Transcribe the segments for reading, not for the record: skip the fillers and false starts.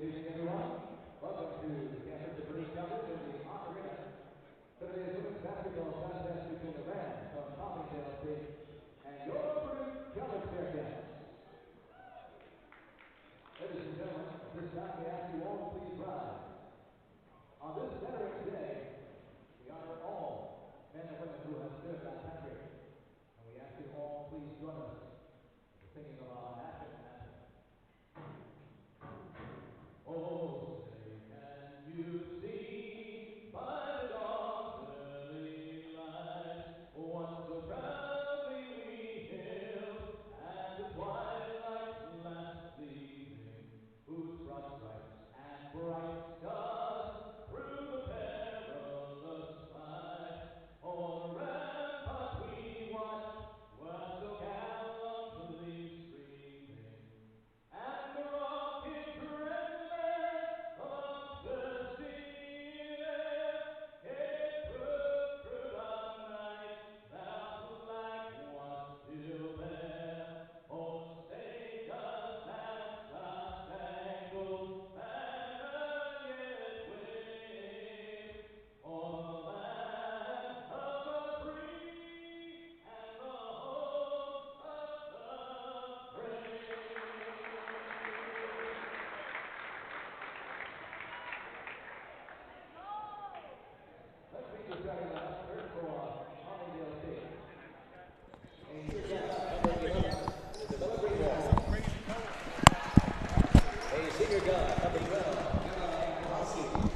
Good evening, everyone. Welcome to the campus of British coverage in the Arena. Today's women's basketball contest between the Rams of Farmingdale State and your Baruch College Bearcats. Ladies and gentlemen, at this time we ask you all to please rise. On this Veterans Day, we honor all men and women who have served our country. And we ask you all to please join us in the singing of our national anthem. Oh, say can you see by the dawn's early light what so proudly we hailed at the twilight's last gleaming, whose broad stripes and bright stars through the perilous fight o'er the rampart we watched were so gallantly streaming, and the rocket trembling among the sea air, it proved through the night that the flag was still there. Oh, say does that star-spangled banner yet wave o'er the land of the free and the home of the brave? Let's meet the starting lineup first for Farmingdale State. And here's that number 11, the delivery ball. A senior guard, number 12, Castillo.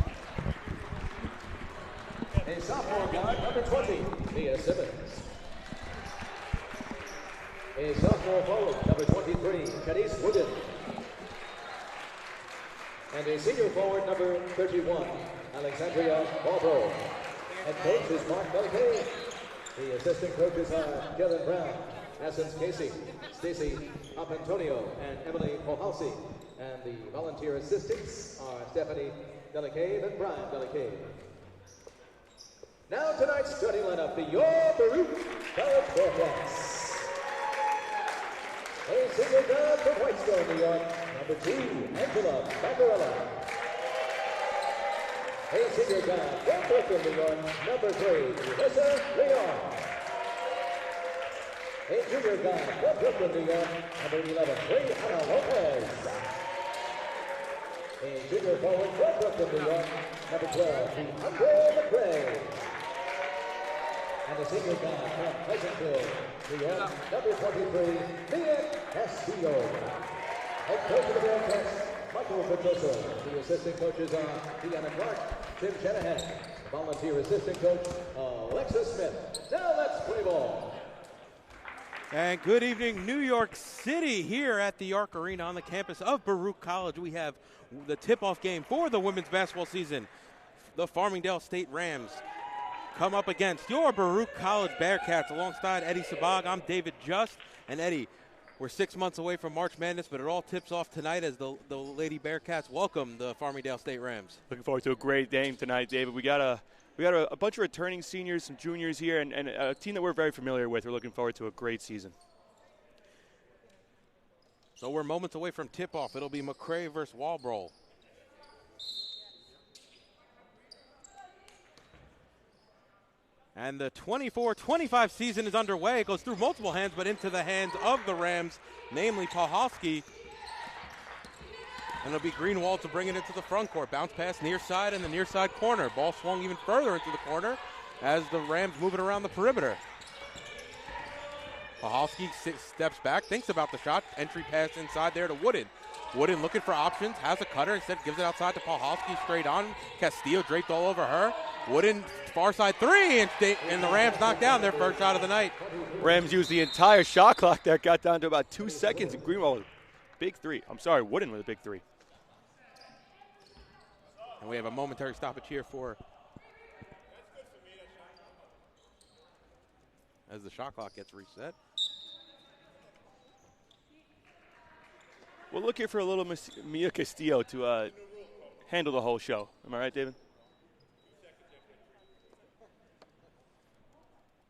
A sophomore guard, number 20, Leah Simmons. A sophomore forward, number 23, Cadiz Wooden. And a senior forward, number 31, Alexandria Baruch. Head coach is Mark McRae. The assistant coaches are Dylan Brown, Essence Casey, Stacy Apantonio, and Emily Pohalsi. And the volunteer assistants are Stephanie Delicave and Brian Delicave. Now tonight's starting lineup, the Your Baruch College Bearcats. A senior guard from Whitestone, New York, number 2, Angela Bacarella. A senior guard from Brooklyn, New York, number 3, Elissa Leung. A junior guard from Brooklyn, New York, number 11, Hannah Lopez. A junior forward from Brooklyn, New York, number 12, McRae. And a senior guard from Pleasantville, New York, number 23, Castillo. Head coach of the Bearcats, Michael Pedroso. The assistant coaches are Deanna Clark, Tim Shanahan. The volunteer assistant coach, Alexa Smith. Now let's play ball. And good evening, New York City, here at the Arc Arena on the campus of Baruch College. We have the tip-off game for the women's basketball season. The Farmingdale State Rams come up against your Baruch College Bearcats. Alongside Eddie Sabag, I'm David Just. And Eddie, we're 6 months away from March Madness, but it all tips off tonight as the Lady Bearcats welcome the Farmingdale State Rams. Looking forward to a great game tonight, David. We got a bunch of returning seniors, some juniors here, and a team that we're very familiar with. We're looking forward to a great season. So we're moments away from tip-off. It'll be McRae versus Walbrough. And the 24-25 season is underway. It goes through multiple hands, but into the hands of the Rams, namely Pohalski. And it'll be Greenwald to bring it into the front court. Bounce pass near side and the near side corner. Ball swung even further into the corner as the Rams move it around the perimeter. Pohalski steps back, thinks about the shot. Entry pass inside there to Wooden. Wooden looking for options, has a cutter, instead gives it outside to Pohalski, straight on. Castillo draped all over her. Wooden, far side three, and the Rams knocked down their first shot of the night. Rams used the entire shot clock there, got down to about 2 seconds, and Greenwald, big three. I'm sorry, Wooden with a big three. And we have a momentary stoppage here as the shot clock gets reset. We'll look here for a little Mia Castillo to handle the whole show. Am I right, David?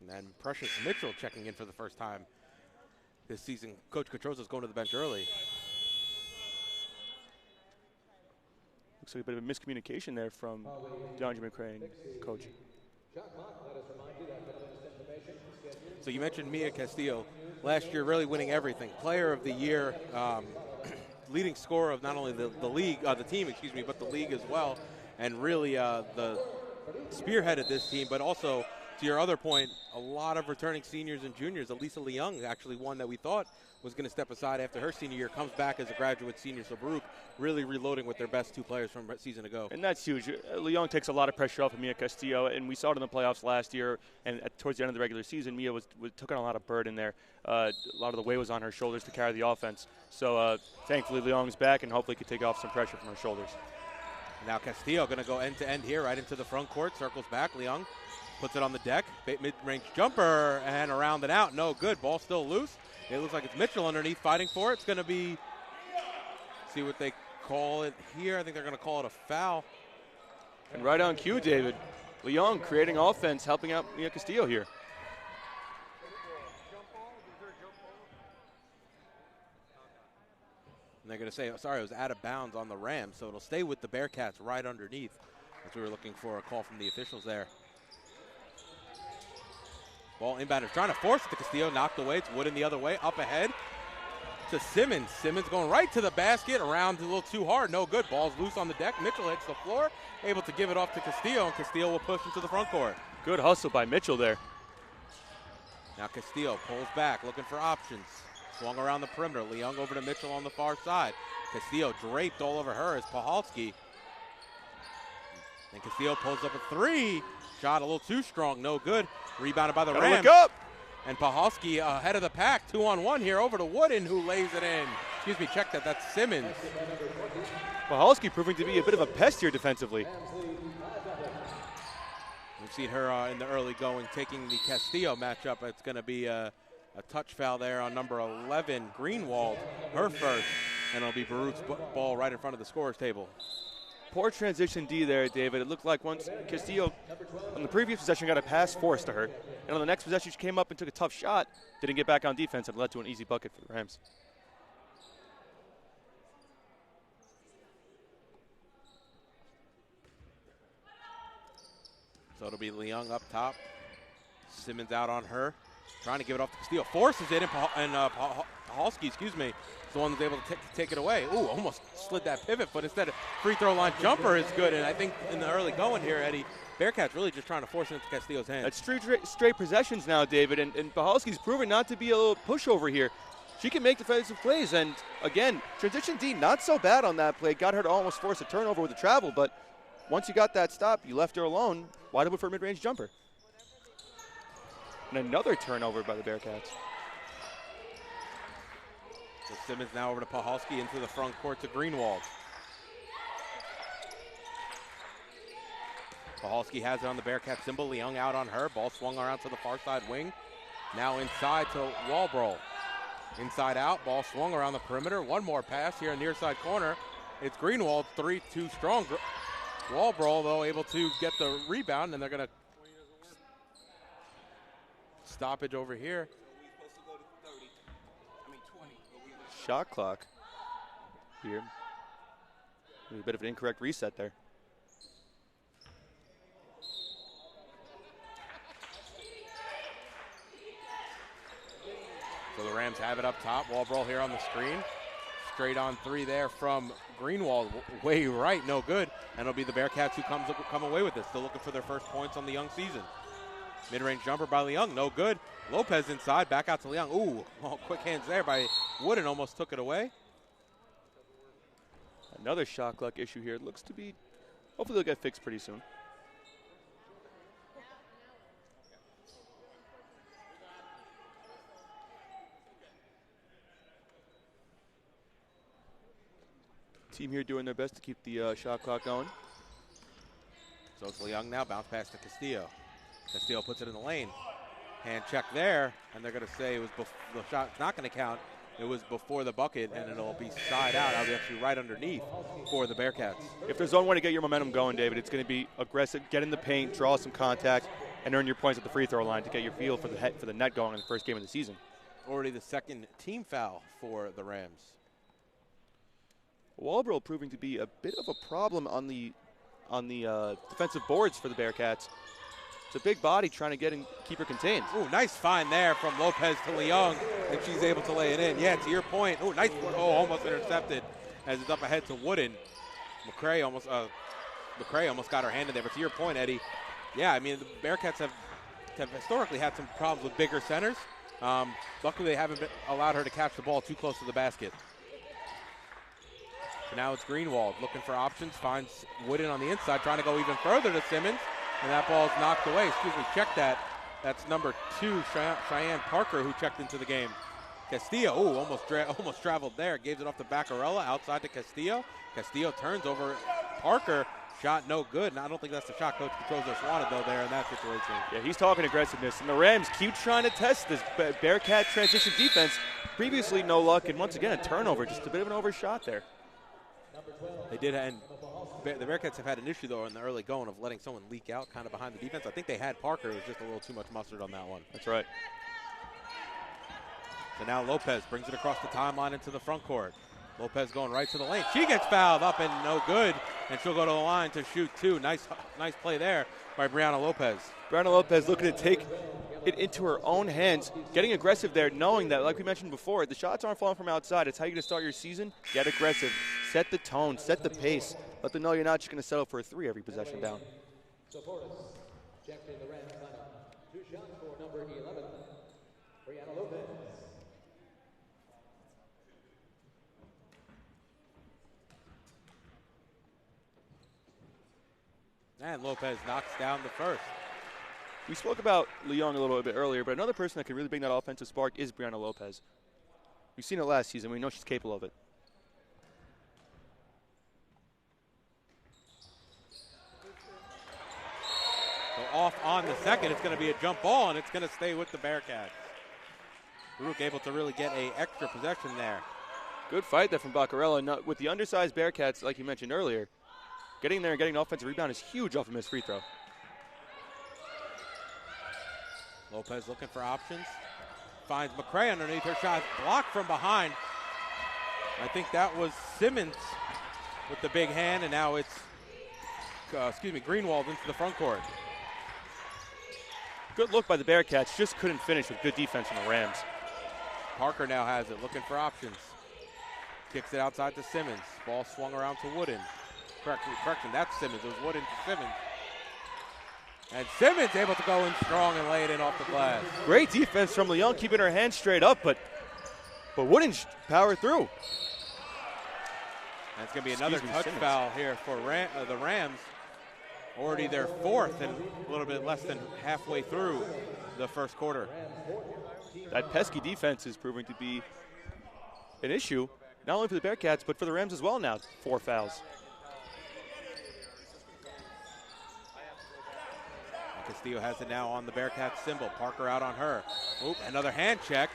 And Precious Mitchell checking in for the first time this season. Coach Catroza's going to the bench early. Looks like a bit of a miscommunication there from DeAndre McRae and coach. So you mentioned Mia Castillo last year really winning everything. Player of the year, leading scorer of not only the team, but the league as well. And really the spearheaded this team, but also to your other point, a lot of returning seniors and juniors. Elissa Leung, actually one that we thought was going to step aside after her senior year, comes back as a graduate senior. So Baruch really reloading with their best two players from a season ago. And that's huge. Leung takes a lot of pressure off of Mia Castillo, and we saw it in the playoffs last year. And towards the end of the regular season, Mia took on a lot of burden there. A lot of the weight was on her shoulders to carry the offense. So thankfully, Leung's back, and hopefully can take off some pressure from her shoulders. Now Castillo going to go end-to-end here, right into the front court, circles back. Leung puts it on the deck, mid-range jumper, and around and out. No good. Ball still loose. It looks like it's Mitchell underneath fighting for it. It's going to be, see what they call it here. I think they're going to call it a foul. And right on cue, David. Leung creating offense, helping out Mia Castillo here. And they're going to say, sorry, it was out of bounds on the Rams, so it'll stay with the Bearcats right underneath. As we were looking for a call from the officials there. Ball inbounders trying to force it to Castillo, knocked away. It's Wooden the other way, up ahead to Simmons. Simmons going right to the basket, around a little too hard, no good. Ball's loose on the deck. Mitchell hits the floor, able to give it off to Castillo, and Castillo will push into the front court. Good hustle by Mitchell there. Now Castillo pulls back, looking for options. Swung around the perimeter. Leung over to Mitchell on the far side. Castillo draped all over her as Pahalski. And Castillo pulls up a three. Shot a little too strong, no good. Rebounded by the Rams. Look up. And Pahalski ahead of the pack, 2-on-1 here over to Wooden, who lays it in. Excuse me, check that, that's Simmons. Pahalski proving to be a bit of a pest here defensively. We've seen her in the early going, taking the Castillo matchup. It's going to be a touch foul there on number 11, Greenwald, her first. And it'll be Baruch's ball right in front of the scorer's table. Poor transition D there, David. It looked like once Castillo, on the previous possession, got a pass forced to her. And on the next possession, she came up and took a tough shot. Didn't get back on defense and led to an easy bucket for the Rams. So it'll be Leung up top. Simmons out on her. Trying to give it off to Castillo. Forces it, and Pahalski, is the one that's able to take it away. Ooh, almost slid that pivot, but instead of free throw line jumper is good. And I think in the early going here, Eddie, Bearcats really just trying to force it into Castillo's hands. That's straight possessions now, David, and Pahalski's proven not to be a little pushover here. She can make defensive plays, and again, transition D, not so bad on that play. Got her to almost force a turnover with the travel, but once you got that stop, you left her alone. Wide open for a mid-range jumper. And another turnover by the Bearcats. So Simmons now over to Pahalski into the front court to Greenwald. Pahalski has it on the Bearcat symbol. Leung out on her. Ball swung around to the far side wing. Now inside to Walbrough. Inside out. Ball swung around the perimeter. One more pass here in near side corner. It's Greenwald, 3 too strong. Walbrough, though, able to get the rebound, and they're going to stoppage over here. Shot clock here. A bit of an incorrect reset there. So the Rams have it up top. Walbrough here on the screen. Straight on three there from Greenwald. Way right, no good. And it'll be the Bearcats who come away with this. Still looking for their first points on the young season. Mid-range jumper by Leung, no good. Lopez inside, back out to Leung. Ooh, quick hands there by Wooden, almost took it away. Another shot clock issue here. It looks to be, hopefully they'll get fixed pretty soon. Team here doing their best to keep the shot clock going. So it's Leung now, bounce pass to Castillo. Castillo puts it in the lane. Hand check there, and they're going to say it was the shot's not going to count. It was before the bucket, and it'll be side out. It'll be actually right underneath for the Bearcats. If there's one way to get your momentum going, David, it's going to be aggressive, get in the paint, draw some contact, and earn your points at the free throw line to get your feel for the net going in the first game of the season. Already the second team foul for the Rams. Walbro proving to be a bit of a problem on the defensive boards for the Bearcats. It's a big body trying to keep her contained. Ooh, nice find there from Lopez to Leung, and she's able to lay it in. Yeah, to your point. Ooh, nice. Oh, almost intercepted as it's up ahead to Wooden. McRae almost got her hand in there. But to your point, Eddie, yeah, I mean, the Bearcats have historically had some problems with bigger centers. Luckily, they haven't allowed her to catch the ball too close to the basket. So now it's Greenwald looking for options, finds Wooden on the inside, trying to go even further to Simmons, and that ball's knocked away. Excuse me, check that. That's number 2, Cheyenne Parker, who checked into the game. Castillo, almost traveled there, gave it off to Baccarella, outside to Castillo. Castillo turns over Parker, shot no good, and I don't think that's the shot Coach Petrozos wanted, though, there in that situation. Yeah, he's talking aggressiveness, and the Rams keep trying to test this Bearcat transition defense. Previously, no luck, and once again, a turnover, just a bit of an overshot there. They did, and the Bearcats have had an issue, though, in the early going of letting someone leak out kind of behind the defense. I think they had Parker. It was just a little too much mustard on that one. That's right. So now Lopez brings it across the timeline into the front court. Lopez going right to the lane. She gets fouled up and no good, and she'll go to the line to shoot 2. Nice play there by Brianna Lopez. Brianna Lopez looking to take it into her own hands, getting aggressive there, knowing that, like we mentioned before, the shots aren't falling from outside. It's how you're going to start your season. Get aggressive. Set the tone. Set the pace. Let them know you're not just going to settle for a 3 every possession down. So for us, checked in the Rams lineup. 2 shots for number 11, Brianna Lopez. And Lopez knocks down the first. We spoke about Leung a little bit earlier, but another person that can really bring that offensive spark is Brianna Lopez. We've seen it last season. We know she's capable of it. So off on the second, it's going to be a jump ball, and it's going to stay with the Bearcats. Baruch able to really get an extra possession there. Good fight there from Baccarella. With the undersized Bearcats, like you mentioned earlier, getting there and getting an offensive rebound is huge off a missed free throw. Lopez looking for options. Finds McRae underneath her shot. Blocked from behind. I think that was Simmons with the big hand, and now it's, Greenwald into the front court. Good look by the Bearcats. Just couldn't finish with good defense from the Rams. Parker now has it, looking for options. Kicks it outside to Simmons. Ball swung around to Wooden. Correction, that's Simmons. It was Wooden to Simmons. And Simmons able to go in strong and lay it in off the glass. Great defense from Leung, keeping her hands straight up, but Wooden powered through. And it's going to be another touch foul here for the Rams. Already their 4th and a little bit less than halfway through the first quarter. That pesky defense is proving to be an issue, not only for the Bearcats, but for the Rams as well now. 4 fouls. Castillo has it now on the Bearcats symbol. Parker out on her. Oop, another hand check.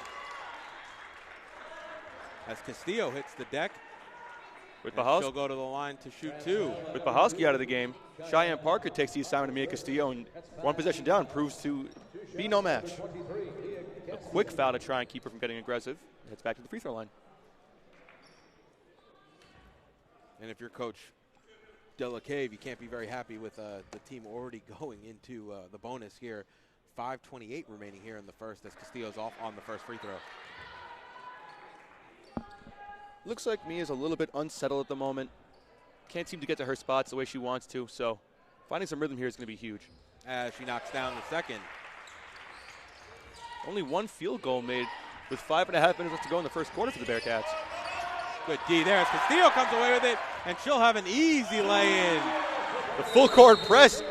As Castillo hits the deck. With Bahalski, she'll go to the line to shoot 2. With Bahalski out of the game, Cheyenne Parker takes the assignment of Mia Castillo, and 1 possession down proves to be no match. A quick foul to try and keep her from getting aggressive. Heads back to the free throw line. And if you're Coach Delacave, you can't be very happy with the team already going into the bonus here. 5:28 remaining here in the first as Castillo's off on the first free throw. Looks like Mia's a little bit unsettled at the moment. Can't seem to get to her spots the way she wants to, so finding some rhythm here is going to be huge. As she knocks down the second. Only 1 field goal made with 5.5 minutes left to go in the first quarter for the Bearcats. Good D there as Castillo comes away with it, and she'll have an easy lay-in. The full court press,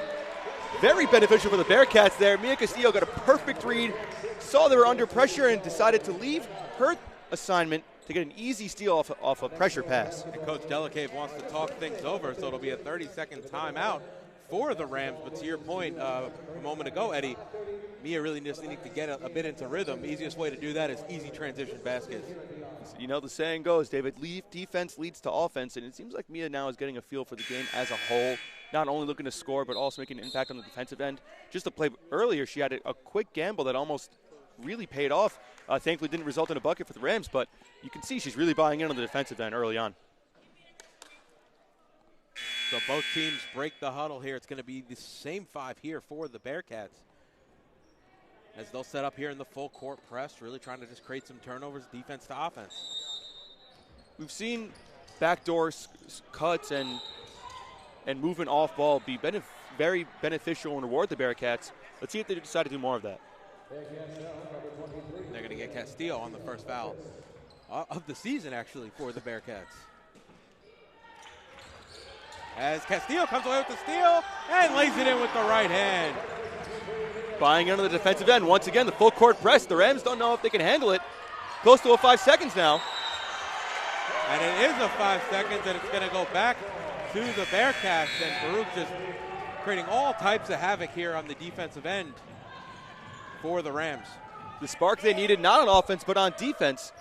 very beneficial for the Bearcats there. Mia Castillo got a perfect read, saw they were under pressure, and decided to leave her assignment to get an easy steal off a pressure pass. And Coach Delacave wants to talk things over, so it'll be a 30-second timeout for the Rams. But to your point a moment ago, Eddie, Mia really just needs to get a bit into rhythm. The easiest way to do that is easy transition baskets. You know, the saying goes, David, defense leads to offense, and it seems like Mia now is getting a feel for the game as a whole, not only looking to score, but also making an impact on the defensive end. Just to play earlier, she had a quick gamble that almost really paid off. Thankfully didn't result in a bucket for the Rams, but you can see she's really buying in on the defensive end early on. So both teams break the huddle here. It's going to be the same 5 here for the Bearcats, as they'll set up here in the full court press, really trying to just create some turnovers, defense to offense. We've seen backdoor cuts and movement off ball be very beneficial and reward the Bearcats. Let's see if they decide to do more of that. They're going to get Castillo on the first foul of the season, actually, for the Bearcats. As Castillo comes away with the steal and lays it in with the right hand. Buying under the defensive end. Once again, the full court press. The Rams don't know if they can handle it. Close to 5 seconds now. And it is a 5 seconds, and it's going to go back to the Bearcats. And Baruch just creating all types of havoc here on the defensive end for the Rams. The spark they needed, not on offense, but on defense.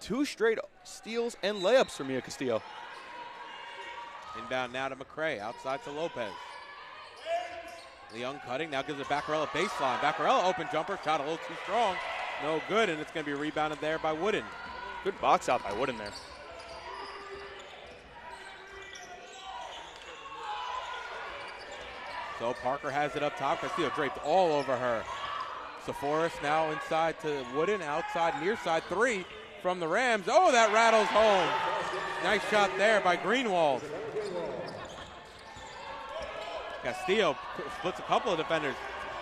2 straight steals and layups for Mia Castillo. Inbound now to McRae, outside to Lopez. Leung cutting, now gives it Bacarella baseline. Bacarella open jumper, shot a little too strong. No good, and it's going to be rebounded there by Wooden. Good box out by Wooden there. So Parker has it up top. Castillo draped all over her. Sephoris now inside to Wooden, outside, near side 3 from the Rams. Oh, that rattles home. Nice shot there by Greenwald. Castillo splits a couple of defenders.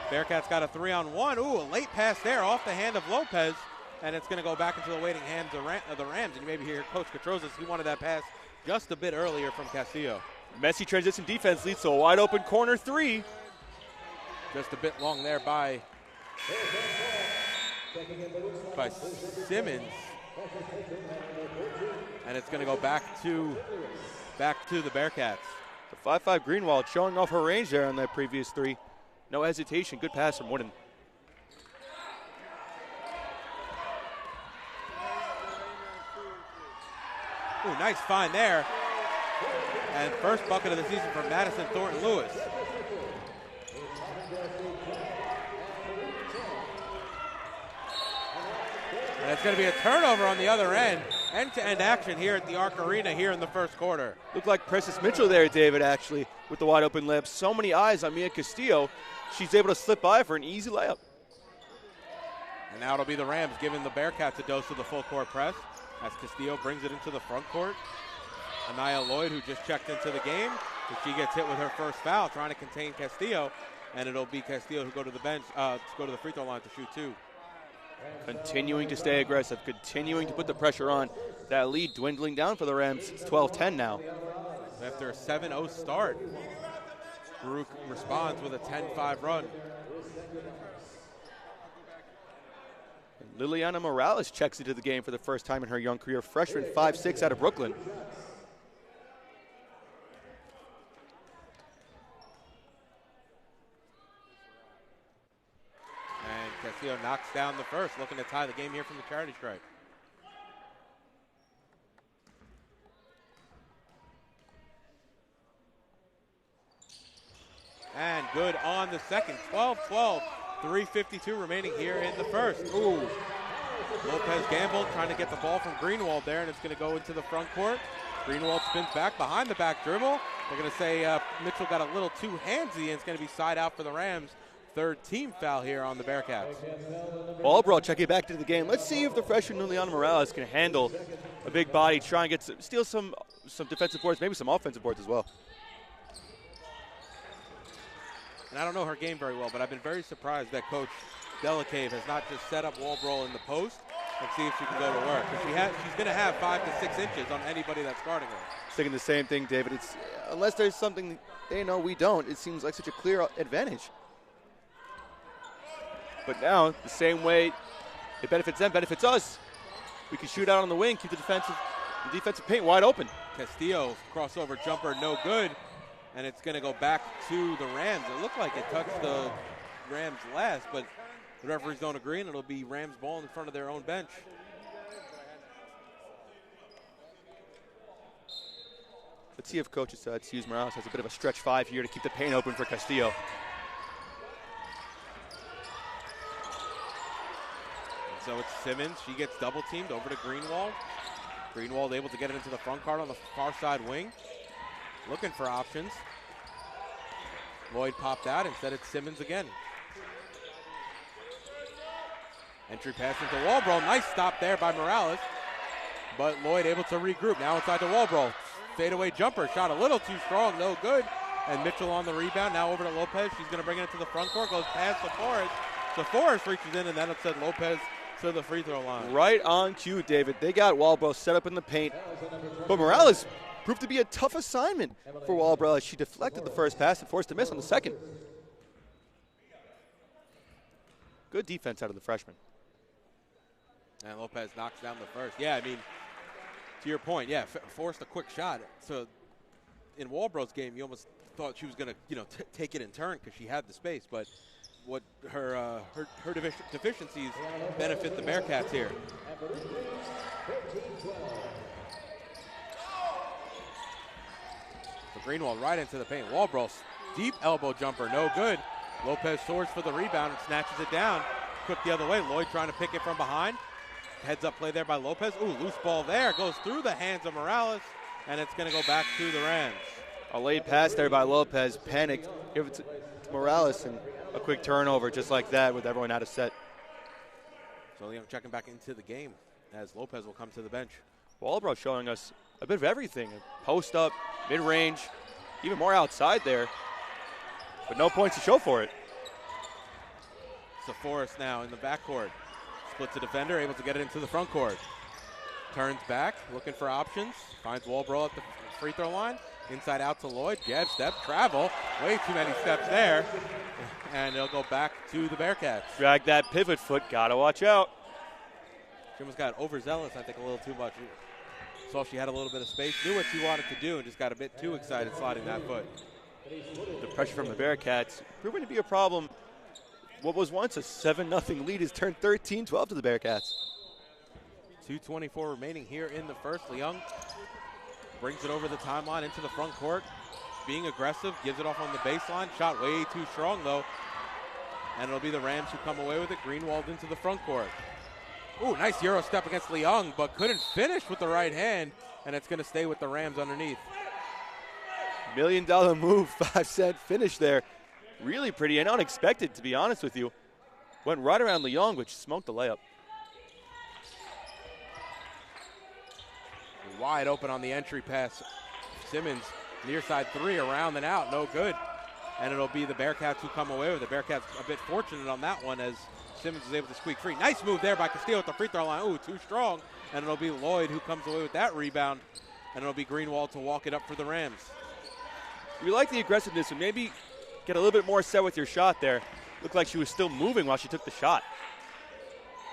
Bearcats got a 3-on-1. Ooh, a late pass there off the hand of Lopez, and it's going to go back into the waiting hands of the Rams. And you maybe hear Coach Katrozis, he wanted that pass just a bit earlier from Castillo. Messy transition defense leads to a wide open corner 3. Just a bit long there by Simmons. And it's going to go back to the Bearcats. The 5'5" Greenwald showing off her range there on that previous 3. No hesitation. Good pass from Wooden. Ooh, nice find there. And first bucket of the season for Madison Thornton Lewis. And it's going to be a turnover on the other end. End-to-end action here at the Arc Arena here in the first quarter. Looked like Precious Mitchell there, David, actually, with the wide open layup. So many eyes on Mia Castillo. She's able to slip by for an easy layup. And now it'll be the Rams giving the Bearcats a dose of the full court press as Castillo brings it into the front court. Anaya Lloyd, who just checked into the game, if she gets hit with her first foul, trying to contain Castillo, and it'll be Castillo who go to the bench, go to the free throw line to shoot 2. Continuing to stay aggressive, continuing to put the pressure on. That lead dwindling down for the Rams. It's 12-10 now. After a 7-0 start, Baruch responds with a 10-5 run. And Liliana Morales checks into the game for the first time in her young career. Freshman 5'6" out of Brooklyn. Castillo knocks down the first, looking to tie the game here from the charity stripe. And good on the second. 12-12, 3:52 remaining here in the first. Ooh. Lopez gambled, trying to get the ball from Greenwald there, and it's going to go into the front court. Greenwald spins back behind the back dribble. They're going to say Mitchell got a little too handsy, and it's going to be side out for the Rams. Third team foul here on the Bearcats. Albro checking back into the game. Let's see if the freshman Liliana Morales can handle a big body, try and get steal some defensive boards, maybe some offensive boards as well. And I don't know her game very well, but I've been very surprised that Coach Delacave has not just set up Walbro in the post and see if she can go to work. Because she's going to have 5 to 6 inches on anybody that's guarding her. Thinking the same thing, David. It's unless there's something they know we don't, it seems like such a clear advantage. But now, the same way it benefits them, benefits us. We can shoot out on the wing, keep the defensive paint wide open. Castillo, crossover jumper, no good. And it's going to go back to the Rams. It looked like it touched the Rams last, but the referees don't agree, and it'll be Rams ball in front of their own bench. Let's see if Coach decides to use Morales has a bit of a stretch 5 here to keep the paint open for Castillo. So it's Simmons. She gets double teamed over to Greenwald. Greenwald able to get it into the front court on the far side wing. Looking for options. Lloyd popped out. Instead, it's Simmons again. Entry pass into Walbro. Nice stop there by Morales. But Lloyd able to regroup. Now inside to Walbro. Fadeaway jumper. Shot a little too strong. No good. And Mitchell on the rebound. Now over to Lopez. She's going to bring it into the front court. Goes past DeForest. DeForest reaches in, and then it said Lopez to the free throw line. Right on cue, David. They got Walbro set up in the paint. But Morales proved to be a tough assignment for Walbro as she deflected the first pass and forced a miss on the second. Good defense out of the freshman. And Lopez knocks down the first. Yeah, I mean, to your point, yeah, forced a quick shot. So in Walbro's game, you almost thought she was going to, take it in turn because she had the space. But what her deficiencies benefit the Bearcats here. So Greenwald right into the paint. Walbro, deep elbow jumper, no good. Lopez soars for the rebound and snatches it down. Quick the other way. Lloyd trying to pick it from behind. Heads up play there by Lopez. Ooh, loose ball there. Goes through the hands of Morales, and it's going to go back to the Rams. A late pass there by Lopez. Panicked. Give it to Morales, and a quick turnover just like that with everyone out of set. So Leung checking back into the game as Lopez will come to the bench. Walbro showing us a bit of everything. Post up, mid-range, even more outside there. But no points to show for it. DeForest now in the backcourt. Splits the defender, able to get it into the front court. Turns back, looking for options. Finds Walbro at the free throw line. Inside out to Lloyd. Jab step, travel. Way too many steps there. And it'll go back to the Bearcats. Drag that pivot foot. Gotta watch out. She almost got overzealous, I think, a little too much. Saw she had a little bit of space. Knew what she wanted to do and just got a bit too excited sliding that foot. The pressure from the Bearcats proving to be a problem. What was once a 7-0 lead has turned 13-12 to the Bearcats. 2:24 remaining here in the first. Leung brings it over the timeline into the front court. Being aggressive, gives it off on the baseline. Shot way too strong, though. And it'll be the Rams who come away with it. Greenwald into the front court. Ooh, nice Euro step against Leung, but couldn't finish with the right hand. And it's going to stay with the Rams underneath. $1 million move, 5-cent finish there. Really pretty and unexpected, to be honest with you. Went right around Leung, which smoked the layup. Wide open on the entry pass. Simmons, near side three, around and out, no good. And it'll be the Bearcats who come away with it. Bearcats a bit fortunate on that one as Simmons was able to squeak free. Nice move there by Castillo at the free throw line. Ooh, too strong. And it'll be Lloyd who comes away with that rebound. And it'll be Greenwald to walk it up for the Rams. We like the aggressiveness, and maybe get a little bit more set with your shot there. Looked like she was still moving while she took the shot.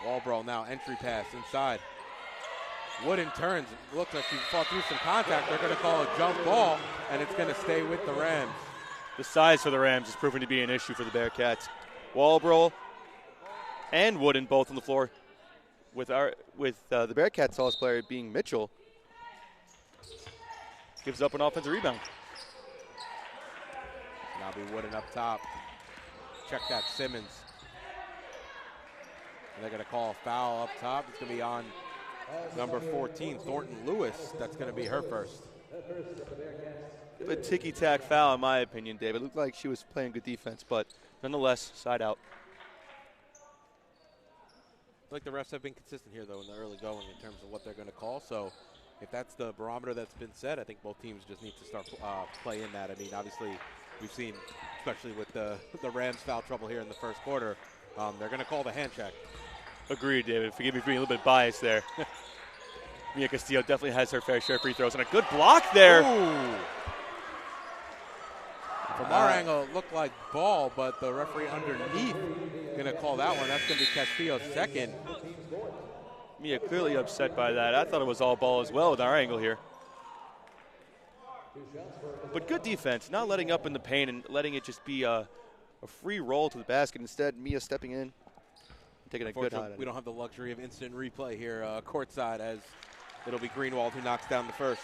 Walbro now, entry pass inside. Wooden turns. Looks like she fought through some contact. They're going to call a jump ball, and it's going to stay with the Rams. The size for the Rams is proving to be an issue for the Bearcats. Walbro and Wooden both on the floor, with the Bearcats' tallest player being Mitchell. Gives up an offensive rebound. Now be Wooden up top. Check that Simmons. And they're going to call a foul up top. It's going to be on number 14, Thornton Lewis. That's going to be her first. A ticky-tack foul, in my opinion, David. Looked like she was playing good defense, but nonetheless, side out. I feel like the refs have been consistent here, though, in the early going in terms of what they're going to call. So if that's the barometer that's been set, I think both teams just need to start play in that. I mean, obviously, we've seen, especially with the Rams foul trouble here in the first quarter, they're going to call the hand check. Agreed, David. Forgive me for being a little bit biased there. Mia Castillo definitely has her fair share of free throws, and a good block there. Ooh. From our angle, it looked like ball, but the referee underneath going to call that one. That's going to be Castillo's second. Mia clearly upset by that. I thought it was all ball as well with our angle here. But good defense, not letting up in the paint and letting it just be a free roll to the basket. Instead, Mia stepping in, taking a good shot. We don't have the luxury of instant replay here courtside, as it'll be Greenwald who knocks down the first.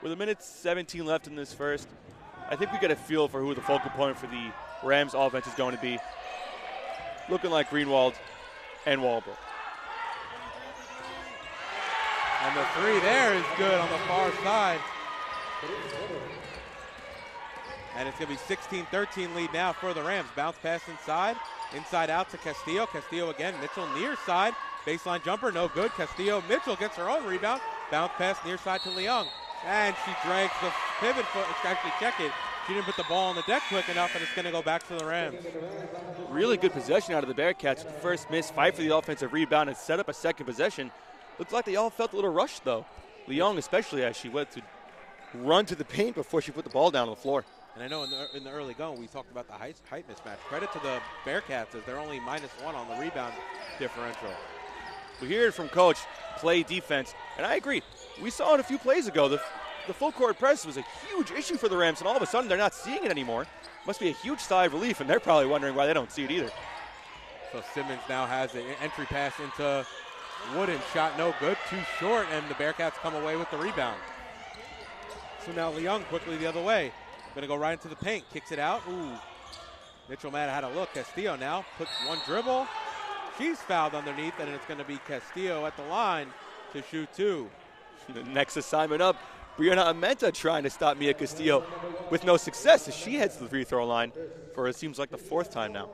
With 1:17 left in this first, I think we get a feel for who the focal point for the Rams offense is going to be. Looking like Greenwald and Walbro. And the three there is good on the far side. And it's going to be 16-13 lead now for the Rams. Bounce pass inside. Inside out to Castillo. Castillo again. Mitchell near side. Baseline jumper, no good. Castillo, Mitchell gets her own rebound. Bounce pass near side to Leung. And she drags the pivot foot. Actually, check it. She didn't put the ball on the deck quick enough, and it's going to go back to the Rams. Really good possession out of the Bearcats. First miss, fight for the offensive rebound, and set up a second possession. Looks like they all felt a little rushed, though. Leung especially, as she went to run to the paint before she put the ball down on the floor. And I know in the early going, we talked about the height mismatch. Credit to the Bearcats as they're only -1 on the rebound differential. We hear it from Coach, play defense. And I agree. We saw it a few plays ago. The full court press was a huge issue for the Rams, and all of a sudden they're not seeing it anymore. Must be a huge sigh of relief, and they're probably wondering why they don't see it either. So Simmons now has an entry pass into Wooden. Shot no good, too short, and the Bearcats come away with the rebound. So now Leung quickly the other way. Going to go right into the paint, kicks it out. Ooh, Mitchell Matta had a look. Castillo now puts one dribble. She's fouled underneath, and it's going to be Castillo at the line to shoot two. The next assignment up, Brianna Amenta trying to stop Mia Castillo with no success as she heads to the free throw line for it seems like the fourth time now.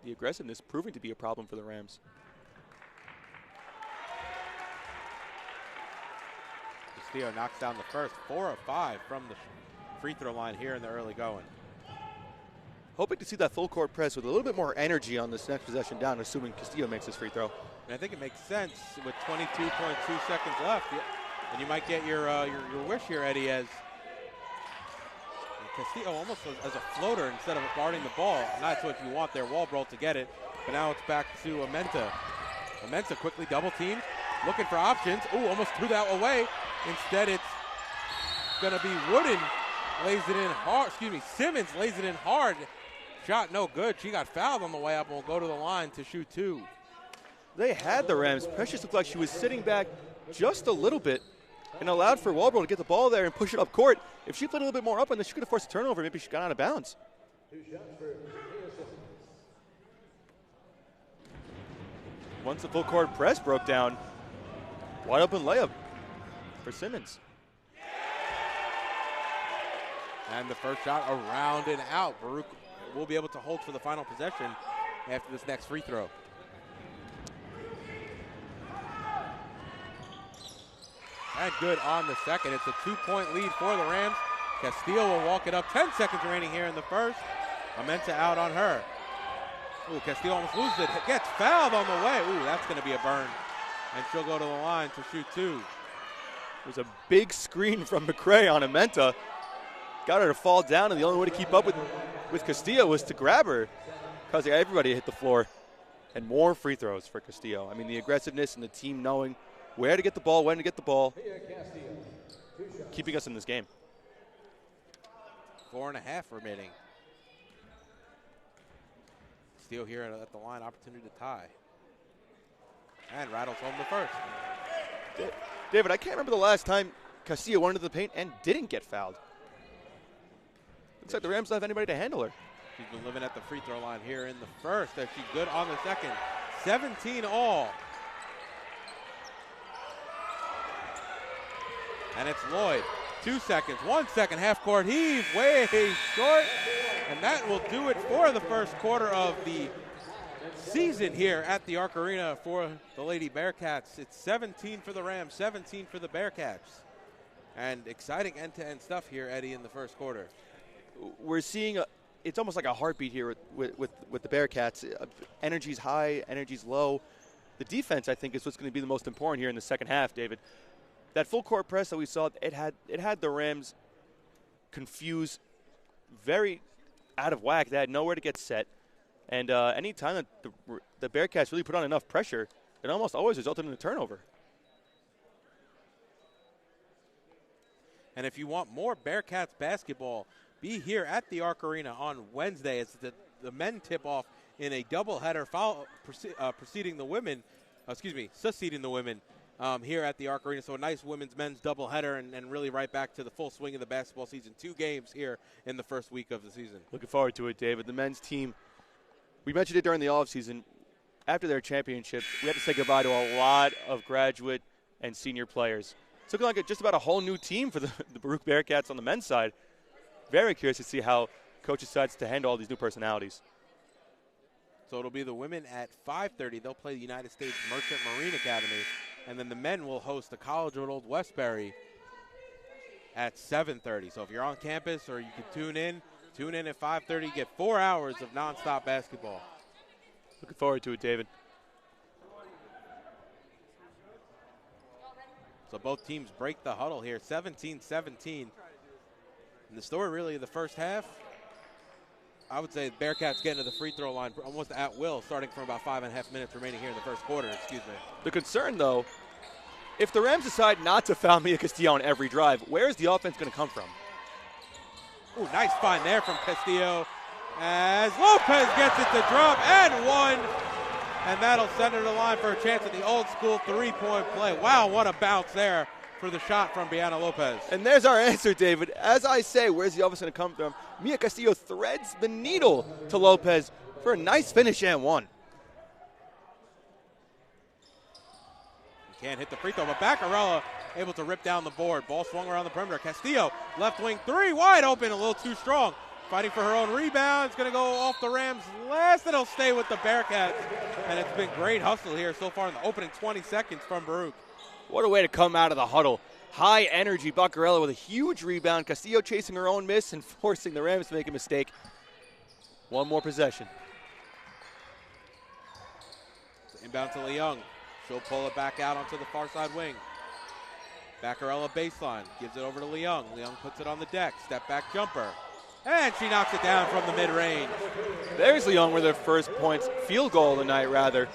The aggressiveness proving to be a problem for the Rams. Castillo knocks down the first, 4 of 5 from the free throw line here in the early going. Hoping to see that full court press with a little bit more energy on this next possession down, assuming Castillo makes this free throw. And I think it makes sense with 22.2 seconds left. And you might get your wish here, Eddie, as Castillo almost as a floater instead of guarding the ball. And that's what you want there. Walbrough to get it. But now it's back to Amenta. Amenta quickly double teamed, looking for options. Ooh, almost threw that away. Instead, it's going to be Wooden. Lays it in hard. Simmons lays it in hard. Shot no good. She got fouled on the way up and will go to the line to shoot two. They had the Rams. Precious looked like she was sitting back just a little bit and allowed for Walbrough to get the ball there and push it up court. If she played a little bit more up on this, she could have forced a turnover. Maybe she got out of bounds. Once the full court press broke down, wide open layup for Simmons. And the first shot around and out. Baruch will be able to hold for the final possession after this next free throw. And good on the second. It's a 2-point lead for the Rams. Castillo will walk it up. 10 seconds remaining here in the first. Amenta out on her. Ooh, Castillo almost loses it. Gets fouled on the way. Ooh, that's going to be a burn. And she'll go to the line to shoot two. There's a big screen from McRae on Amenta. Got her to fall down, and the only way to keep up with Castillo was to grab her because everybody hit the floor. And more free throws for Castillo. I mean, the aggressiveness and the team knowing where to get the ball, when to get the ball, keeping us in this game. 4.5 remaining. Castillo here at the line, opportunity to tie. And rattles home the first. David, I can't remember the last time Castillo went into the paint and didn't get fouled. Looks like the Rams don't have anybody to handle her. She's been living at the free throw line here in the first, as she's good on the second. 17 all. And it's Lloyd. 2 seconds, 1 second, half court heave, way short. And that will do it for the first quarter of the season here at the Arc Arena for the Lady Bearcats. It's 17 for the Rams, 17 for the Bearcats. And exciting end-to-end stuff here, Eddie, in the first quarter. We're seeing it's almost like a heartbeat here with the Bearcats. Energy's high, energy's low. The defense, I think, is what's going to be the most important here in the second half, David. That full court press that we saw, it had the Rams confused, very out of whack. They had nowhere to get set. And any time that the Bearcats really put on enough pressure, it almost always resulted in a turnover. And if you want more Bearcats basketball, be here at the Arc Arena on Wednesday. It's the men tip-off in a doubleheader succeeding the women here at the Arc Arena. So a nice women's-men's doubleheader and really right back to the full swing of the basketball season. 2 games here in the first week of the season. Looking forward to it, David. The men's team We mentioned it during the offseason. After their championship, we had to say goodbye to a lot of graduate and senior players. It's looking like just about a whole new team for the Baruch Bearcats on the men's side. Very curious to see how coach decides to handle all these new personalities. So it'll be the women at 5:30. They'll play the United States Merchant Marine Academy. And then the men will host the College of Old Westbury at 7:30. So if you're on campus or you can tune in at 5:30. Get 4 hours of nonstop basketball. Looking forward to it, David. So both teams break the huddle here, 17-17. And the story really of the first half, I would say the Bearcats getting to the free throw line almost at will, starting from about 5.5 minutes remaining here in the first quarter, The concern, though, if the Rams decide not to foul Mia Castillo on every drive, where is the offense going to come from? Ooh, nice find there from Castillo as Lopez gets it to drop and one. And that'll send her to the line for a chance at the old school three-point play. Wow, what a bounce there for the shot from Brianna Lopez. And there's our answer, David. As I say, where's the offense going to come from? Mia Castillo threads the needle to Lopez for a nice finish and one. Can't hit the free throw, but Baccarella able to rip down the board. Ball swung around the perimeter. Castillo, left wing three, wide open, a little too strong. Fighting for her own rebound. It's going to go off the Rams last, and it'll stay with the Bearcats. And it's been great hustle here so far in the opening 20 seconds from Baruch. What a way to come out of the huddle. High energy, Baccarella with a huge rebound. Castillo chasing her own miss and forcing the Rams to make a mistake. One more possession. Inbound to Leung. She'll pull it back out onto the far side wing. Baccarella baseline. Gives it over to Leung. Leung puts it on the deck. Step back jumper. And she knocks it down from the mid-range. There's Leung with her first points, field goal of the night, rather.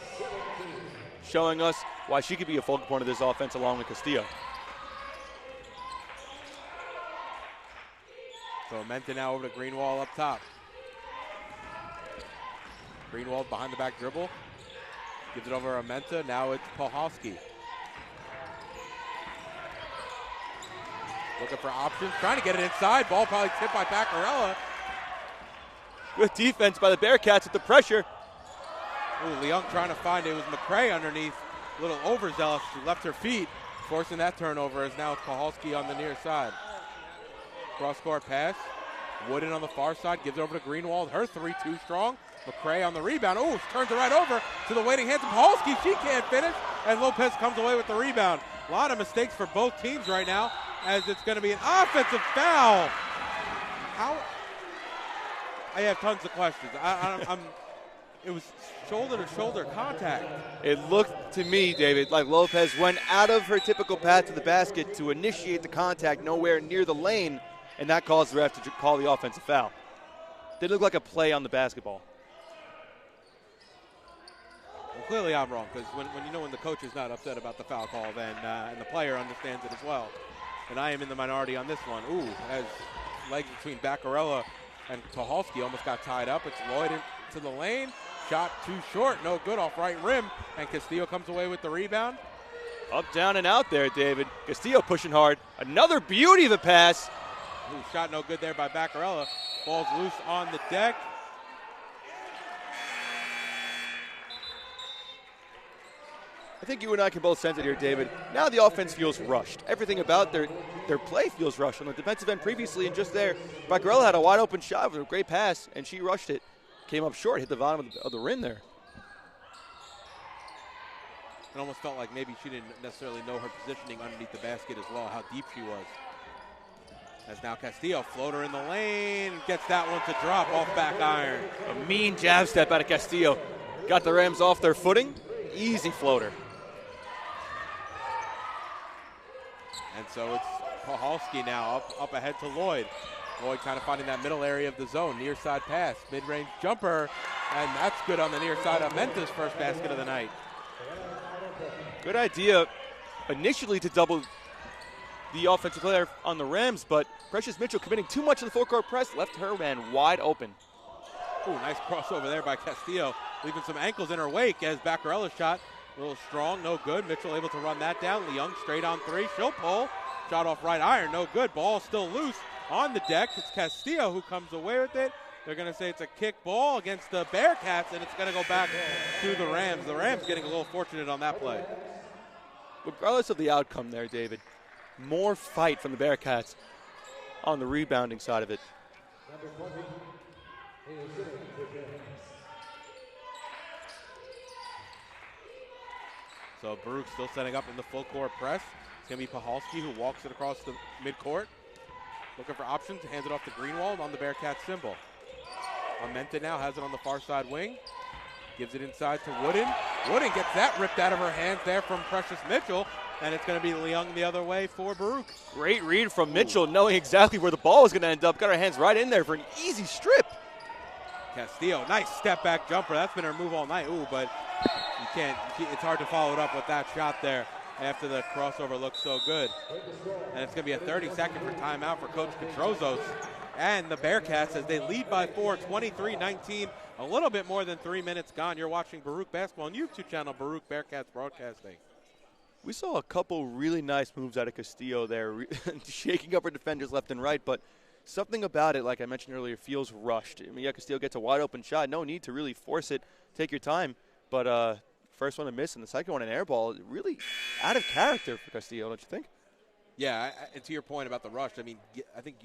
Showing us why she could be a focal point of this offense along with Castillo. So Menta now over to Greenwald up top. Greenwald behind the back dribble. Gives it over to Menta. Now it's Pahalski. Looking for options. Trying to get it inside. Ball probably tipped by Baccarella. Good defense by the Bearcats with the pressure. Ooh, Leung trying to find it. It was McRae underneath. A little overzealous. She left her feet, forcing that turnover as now it's Pahalski on the near side. Cross-court pass. Wooden on the far side. Gives it over to Greenwald. Her three too strong. McRae on the rebound. Ooh, turns it right over to the waiting hands of Pahalski. She can't finish. And Lopez comes away with the rebound. A lot of mistakes for both teams right now, as it's going to be an offensive foul. How? I have tons of questions. It was shoulder-to-shoulder contact. It looked to me, David, like Lopez went out of her typical path to the basket to initiate the contact nowhere near the lane, and that caused the ref to call the offensive foul. Didn't look like a play on the basketball. Well, clearly I'm wrong, because when the coach is not upset about the foul call, then and the player understands it as well. And I am in the minority on this one. Ooh, as legs between Baccarella and Pahalski almost got tied up. It's Lloyd into the lane. Shot too short, no good off right rim. And Castillo comes away with the rebound. Up, down, and out there, David. Castillo pushing hard. Another beauty of a pass. Ooh, shot no good there by Baccarella. Ball's loose on the deck. I think you and I can both sense it here, David. Now the offense feels rushed. Everything about their play feels rushed. On the defensive end previously and just there, Baccarella had a wide open shot with a great pass, and she rushed it. Came up short, hit the bottom of the rim there. It almost felt like maybe she didn't necessarily know her positioning underneath the basket as well, how deep she was. As now Castillo, floater in the lane, gets that one to drop off back iron. A mean jab step out of Castillo. Got the Rams off their footing. Easy floater. And so it's Pahalski now up ahead to Lloyd. Lloyd kind of finding that middle area of the zone, near side pass, mid-range jumper, and that's good on the near side of Menta's first basket of the night. Good idea initially to double the offensive player on the Rams, but Precious Mitchell committing too much of the full-court press left her man wide open. Ooh, nice crossover there by Castillo, leaving some ankles in her wake as Baccarella's shot. A little strong, no good. Mitchell able to run that down. Leung straight on three. She'll pull. Shot off right iron, no good. Ball still loose on the deck. It's Castillo who comes away with it. They're going to say it's a kick ball against the Bearcats, and it's going to go back to the Rams. The Rams getting a little fortunate on that play. Regardless of the outcome there, David, more fight from the Bearcats on the rebounding side of it. So Baruch still setting up in the full court press. It's going to be Pahalski who walks it across the midcourt. Looking for options, hands it off to Greenwald on the Bearcats symbol. Armenta now has it on the far side wing. Gives it inside to Wooden. Wooden gets that ripped out of her hands there from Precious Mitchell. And it's going to be Leung the other way for Baruch. Great read from Mitchell, knowing exactly where the ball was going to end up. Got her hands right in there for an easy strip. Castillo, nice step back jumper. That's been her move all night. Ooh, but you can't, it's hard to follow it up with that shot there after the crossover looks so good. And it's going to be a 30-second for timeout for Coach Petrozos and the Bearcats as they lead by 4, 23-19. A little bit more than 3 minutes gone. You're watching Baruch basketball on YouTube channel, Baruch Bearcats Broadcasting. We saw a couple really nice moves out of Castillo there, shaking up her defenders left and right, but something about it, like I mentioned earlier, feels rushed. I mean, yeah, Castillo gets a wide open shot. No need to really force it. Take your time. But first one to miss and the second one an air ball, really out of character for Castillo, don't you think? Yeah, and to your point about the rush, I mean, I think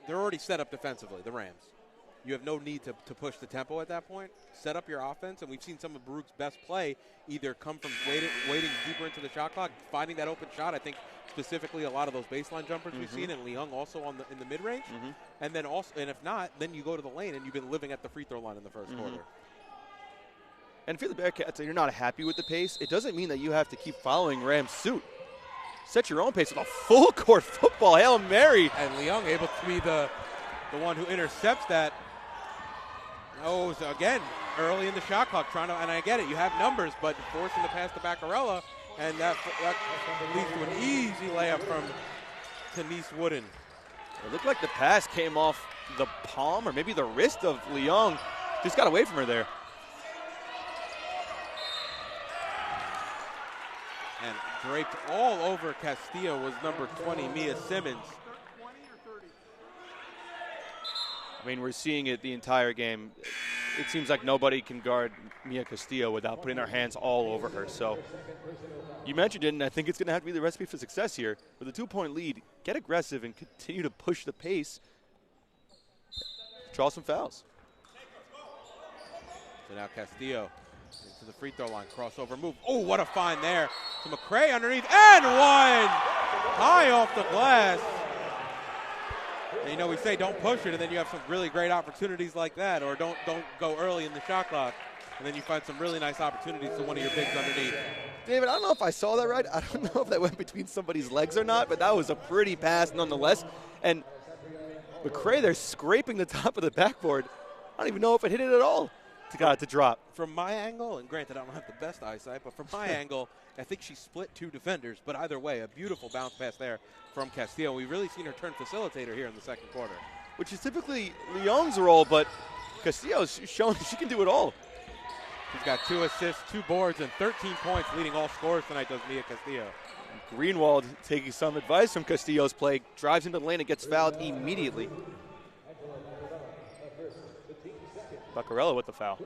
they're already set up defensively, the Rams. You have no need to push the tempo at that point. Set up your offense, and we've seen some of Baruch's best play either come from waiting deeper into the shot clock, finding that open shot. I think specifically a lot of those baseline jumpers we've seen, and Leung also in the mid-range. And then also, and if not, then you go to the lane, and you've been living at the free throw line in the first quarter. And if you're the Bearcats and you're not happy with the pace, it doesn't mean that you have to keep following Rams' suit. Set your own pace with a full-court football Hail Mary. And Leung able to be the one who intercepts that. Oh, so again, early in the shot clock, and I get it, you have numbers, but forcing the pass to Baccarella, and that leads to an easy layup from Denise Wooden. It looked like the pass came off the palm or maybe the wrist of Leung. Just got away from her there. And draped all over Castillo was number 20, Mia Simmons. I mean, we're seeing it the entire game. It seems like nobody can guard Mia Castillo without putting their hands all over her. So you mentioned it, and I think it's going to have to be the recipe for success here. With a 2-point lead, get aggressive and continue to push the pace. Draw some fouls. So now Castillo into the free throw line, crossover move. Oh, what a find there. To McRae underneath, and one! High off the glass. And you know, we say don't push it, and then you have some really great opportunities like that, or don't go early in the shot clock, and then you find some really nice opportunities to one of your bigs underneath. David, I don't know if I saw that right. I don't know if that went between somebody's legs or not, but that was a pretty pass nonetheless. And McRae there scraping the top of the backboard. I don't even know if it hit it at all. Got it to drop. From my angle, and granted I don't have the best eyesight, but from my angle, I think she split two defenders. But either way, a beautiful bounce pass there from Castillo. We've really seen her turn facilitator here in the second quarter. Which is typically Leung's role, but Castillo's shown she can do it all. She's got 2 assists, 2 boards, and 13 points, leading all scorers tonight, does Mia Castillo. Greenwald taking some advice from Castillo's play, drives into the lane and gets fouled immediately. Baccarella with the foul.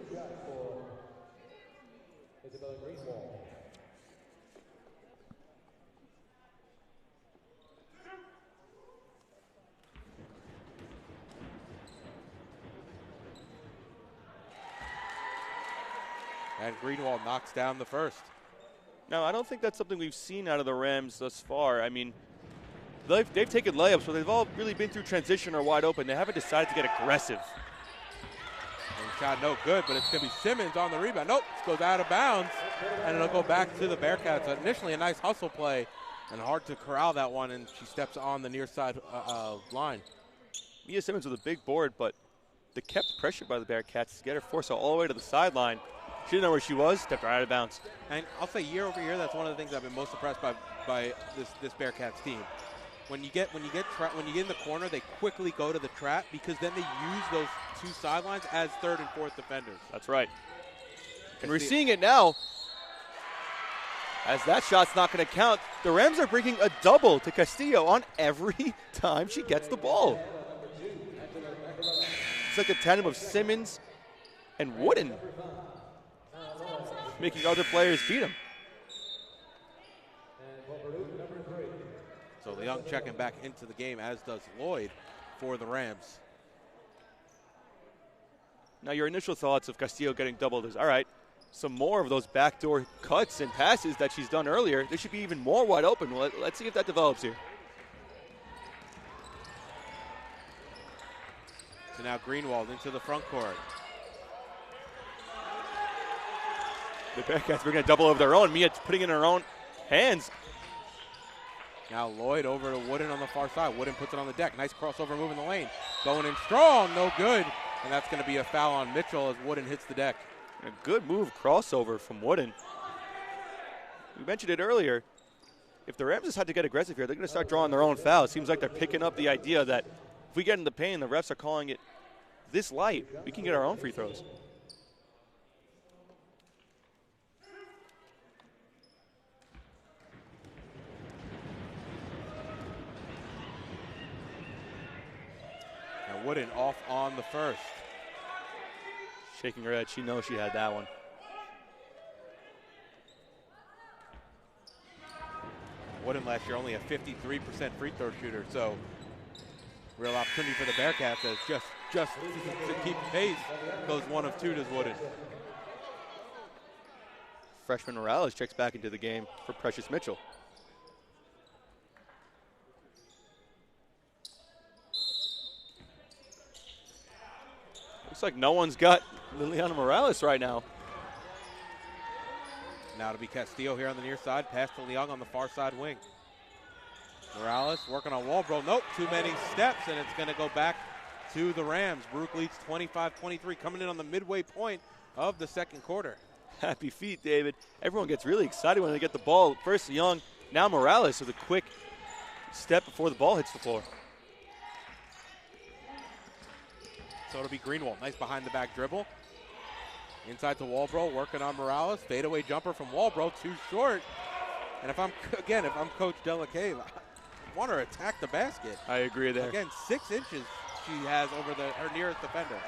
And Greenwald knocks down the first. Now, I don't think that's something we've seen out of the Rams thus far. I mean, they've taken layups, but they've all really been through transition or wide open. They haven't decided to get aggressive. Shot no good, but it's going to be Simmons on the rebound. Nope, it goes out of bounds, and it'll go back to the Bearcats. Initially a nice hustle play, and hard to corral that one, and she steps on the near side line. Mia Simmons with a big board, but they kept pressure by the Bearcats to get her forced all the way to the sideline. She didn't know where she was, stepped right out of bounds. And I'll say year over year, that's one of the things I've been most impressed by this Bearcats team. When you get in the corner, they quickly go to the trap because then they use those two sidelines as third and fourth defenders. That's right. And we're seeing it now. As that shot's not going to count, the Rams are bringing a double to Castillo on every time she gets the ball. It's like a tandem of Simmons and Wooden, making other players beat him. So Leung checking back into the game, as does Lloyd for the Rams. Now your initial thoughts of Castillo getting doubled is, all right, some more of those backdoor cuts and passes that she's done earlier. They should be even more wide open. Let's see if that develops here. So now Greenwald into the front court. The Bearcats bringing a double of their own. Mia putting it in her own hands. Now Lloyd over to Wooden on the far side. Wooden puts it on the deck. Nice crossover move in the lane. Going in strong, no good. And that's going to be a foul on Mitchell as Wooden hits the deck. A good move crossover from Wooden. We mentioned it earlier. If the Rams decide to get aggressive here, they're going to start drawing their own fouls. Seems like they're picking up the idea that if we get in the paint, the refs are calling it this light, we can get our own free throws. Now Wooden off on the first. Shaking her head. She knows she had that one. Wooden last year only a 53% free throw shooter, so real opportunity for the Bearcats as just to keep pace goes 1 of 2 to Wooden. Freshman Morales checks back into the game for Precious Mitchell. Looks like no one's got Liliana Morales right now. Now to be Castillo here on the near side. Pass to Leung on the far side wing. Morales working on Walbro. Nope, too many steps, and it's going to go back to the Rams. Baruch leads 25-23, coming in on the midway point of the second quarter. Happy feet, David. Everyone gets really excited when they get the ball. First Leung, now Morales with a quick step before the ball hits the floor. So it'll be Greenwald. Nice behind the back dribble. Inside to Walbro, working on Morales. Fadeaway jumper from Walbro, too short. And if I'm Coach Delacave, I want her to attack the basket. I agree there. Again, 6 inches she has over her nearest defender.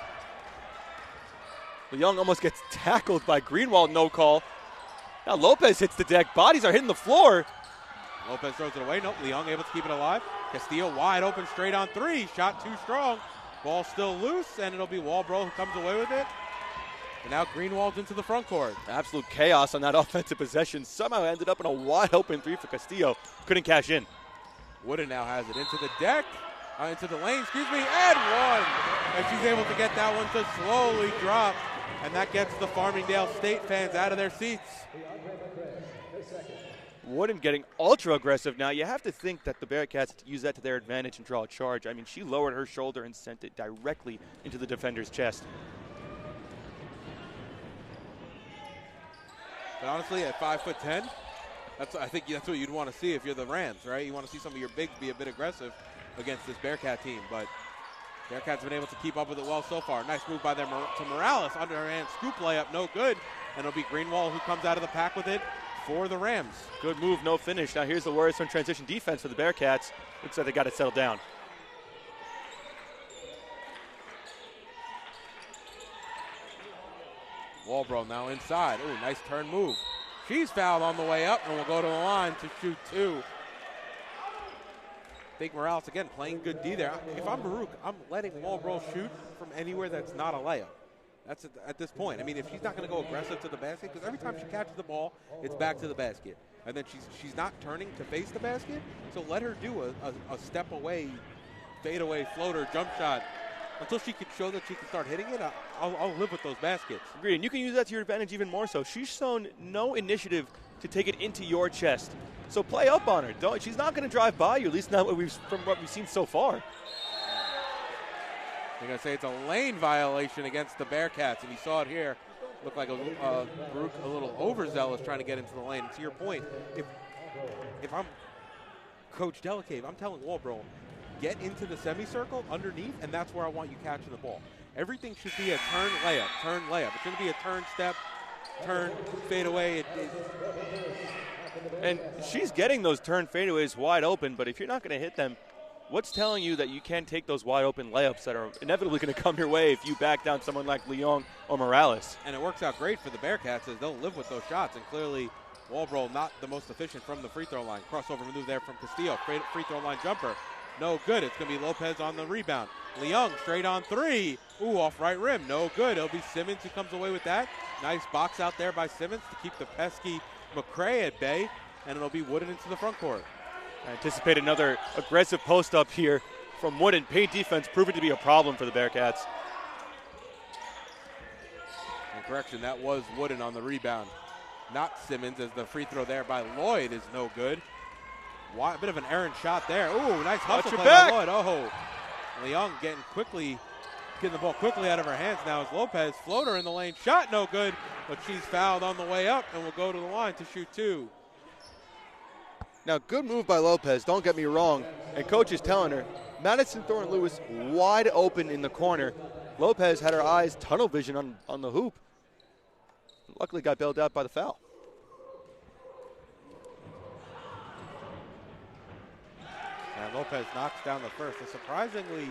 Leung almost gets tackled by Greenwald, no call. Now Lopez hits the deck. Bodies are hitting the floor. Lopez throws it away. Nope, Leung able to keep it alive. Castillo wide open, straight on 3. Shot too strong. Ball still loose, and it'll be Walbro who comes away with it. And now Greenwald's into the front court. Absolute chaos on that offensive possession. Somehow ended up in a wide open 3 for Castillo. Couldn't cash in. Wooden now has it into the deck, into the lane, and 1. And she's able to get that one to slowly drop. And that gets the Farmingdale State fans out of their seats. Wooden getting ultra aggressive now. You have to think that the Bearcats use that to their advantage and draw a charge. I mean, she lowered her shoulder and sent it directly into the defender's chest. But honestly, at 5'10", I think that's what you'd want to see if you're the Rams, right? You want to see some of your bigs be a bit aggressive against this Bearcat team. But Bearcats been able to keep up with it well so far. Nice move by them to Morales. Underhand scoop layup, no good. And it'll be Greenwald who comes out of the pack with it for the Rams. Good move, no finish. Now here's the worrisome transition defense for the Bearcats. Looks like they got it settled down. Walbro now inside. Ooh, nice turn move. She's fouled on the way up and will go to the line to shoot 2. I think Morales, again, playing good D there. If I'm Baruch, I'm letting Walbro shoot from anywhere that's not a layup. That's at this point. I mean, if she's not going to go aggressive to the basket, because every time she catches the ball, it's back to the basket. And then she's not turning to face the basket, so let her do a step away, fade away, floater, jump shot. Until she can show that she can start hitting it, I'll live with those baskets. Agreed, and you can use that to your advantage even more so. She's shown no initiative to take it into your chest. So play up on her. She's not going to drive by you, at least not from what we've seen so far. They're going to say it's a lane violation against the Bearcats, and you saw it here. Looked like Baruch a little overzealous trying to get into the lane. And to your point, if I'm Coach Delacave, I'm telling Walbro, get into the semicircle underneath, and that's where I want you catching the ball. Everything should be a turn layup, turn layup. It shouldn't be a turn step, turn, fade away. And she's getting those turn fadeaways wide open, but if you're not going to hit them, what's telling you that you can't take those wide open layups that are inevitably going to come your way if you back down someone like Leung or Morales? And it works out great for the Bearcats as they'll live with those shots. And clearly, Walbro not the most efficient from the free throw line. Crossover move there from Castillo. Free throw line jumper. No good. It's going to be Lopez on the rebound. Leung straight on three. Ooh, off right rim. No good. It'll be Simmons who comes away with that. Nice box out there by Simmons to keep the pesky McRae at bay. And it'll be Wooden into the front court. I anticipate another aggressive post up here from Wooden. Paint defense proving to be a problem for the Bearcats. And correction, that was Wooden on the rebound. Not Simmons, as the free throw there by Lloyd is no good. A bit of an errant shot there. Ooh, nice hustle play by Lloyd. Oh, Leung getting the ball quickly out of her hands now as Lopez. Floater in the lane. Shot no good, but she's fouled on the way up and will go to the line to shoot two. Now, good move by Lopez, don't get me wrong. And coach is telling her, Madison Thornton-Lewis wide open in the corner. Lopez had her eyes tunnel vision on the hoop. Luckily got bailed out by the foul. And Lopez knocks down the first. A surprisingly,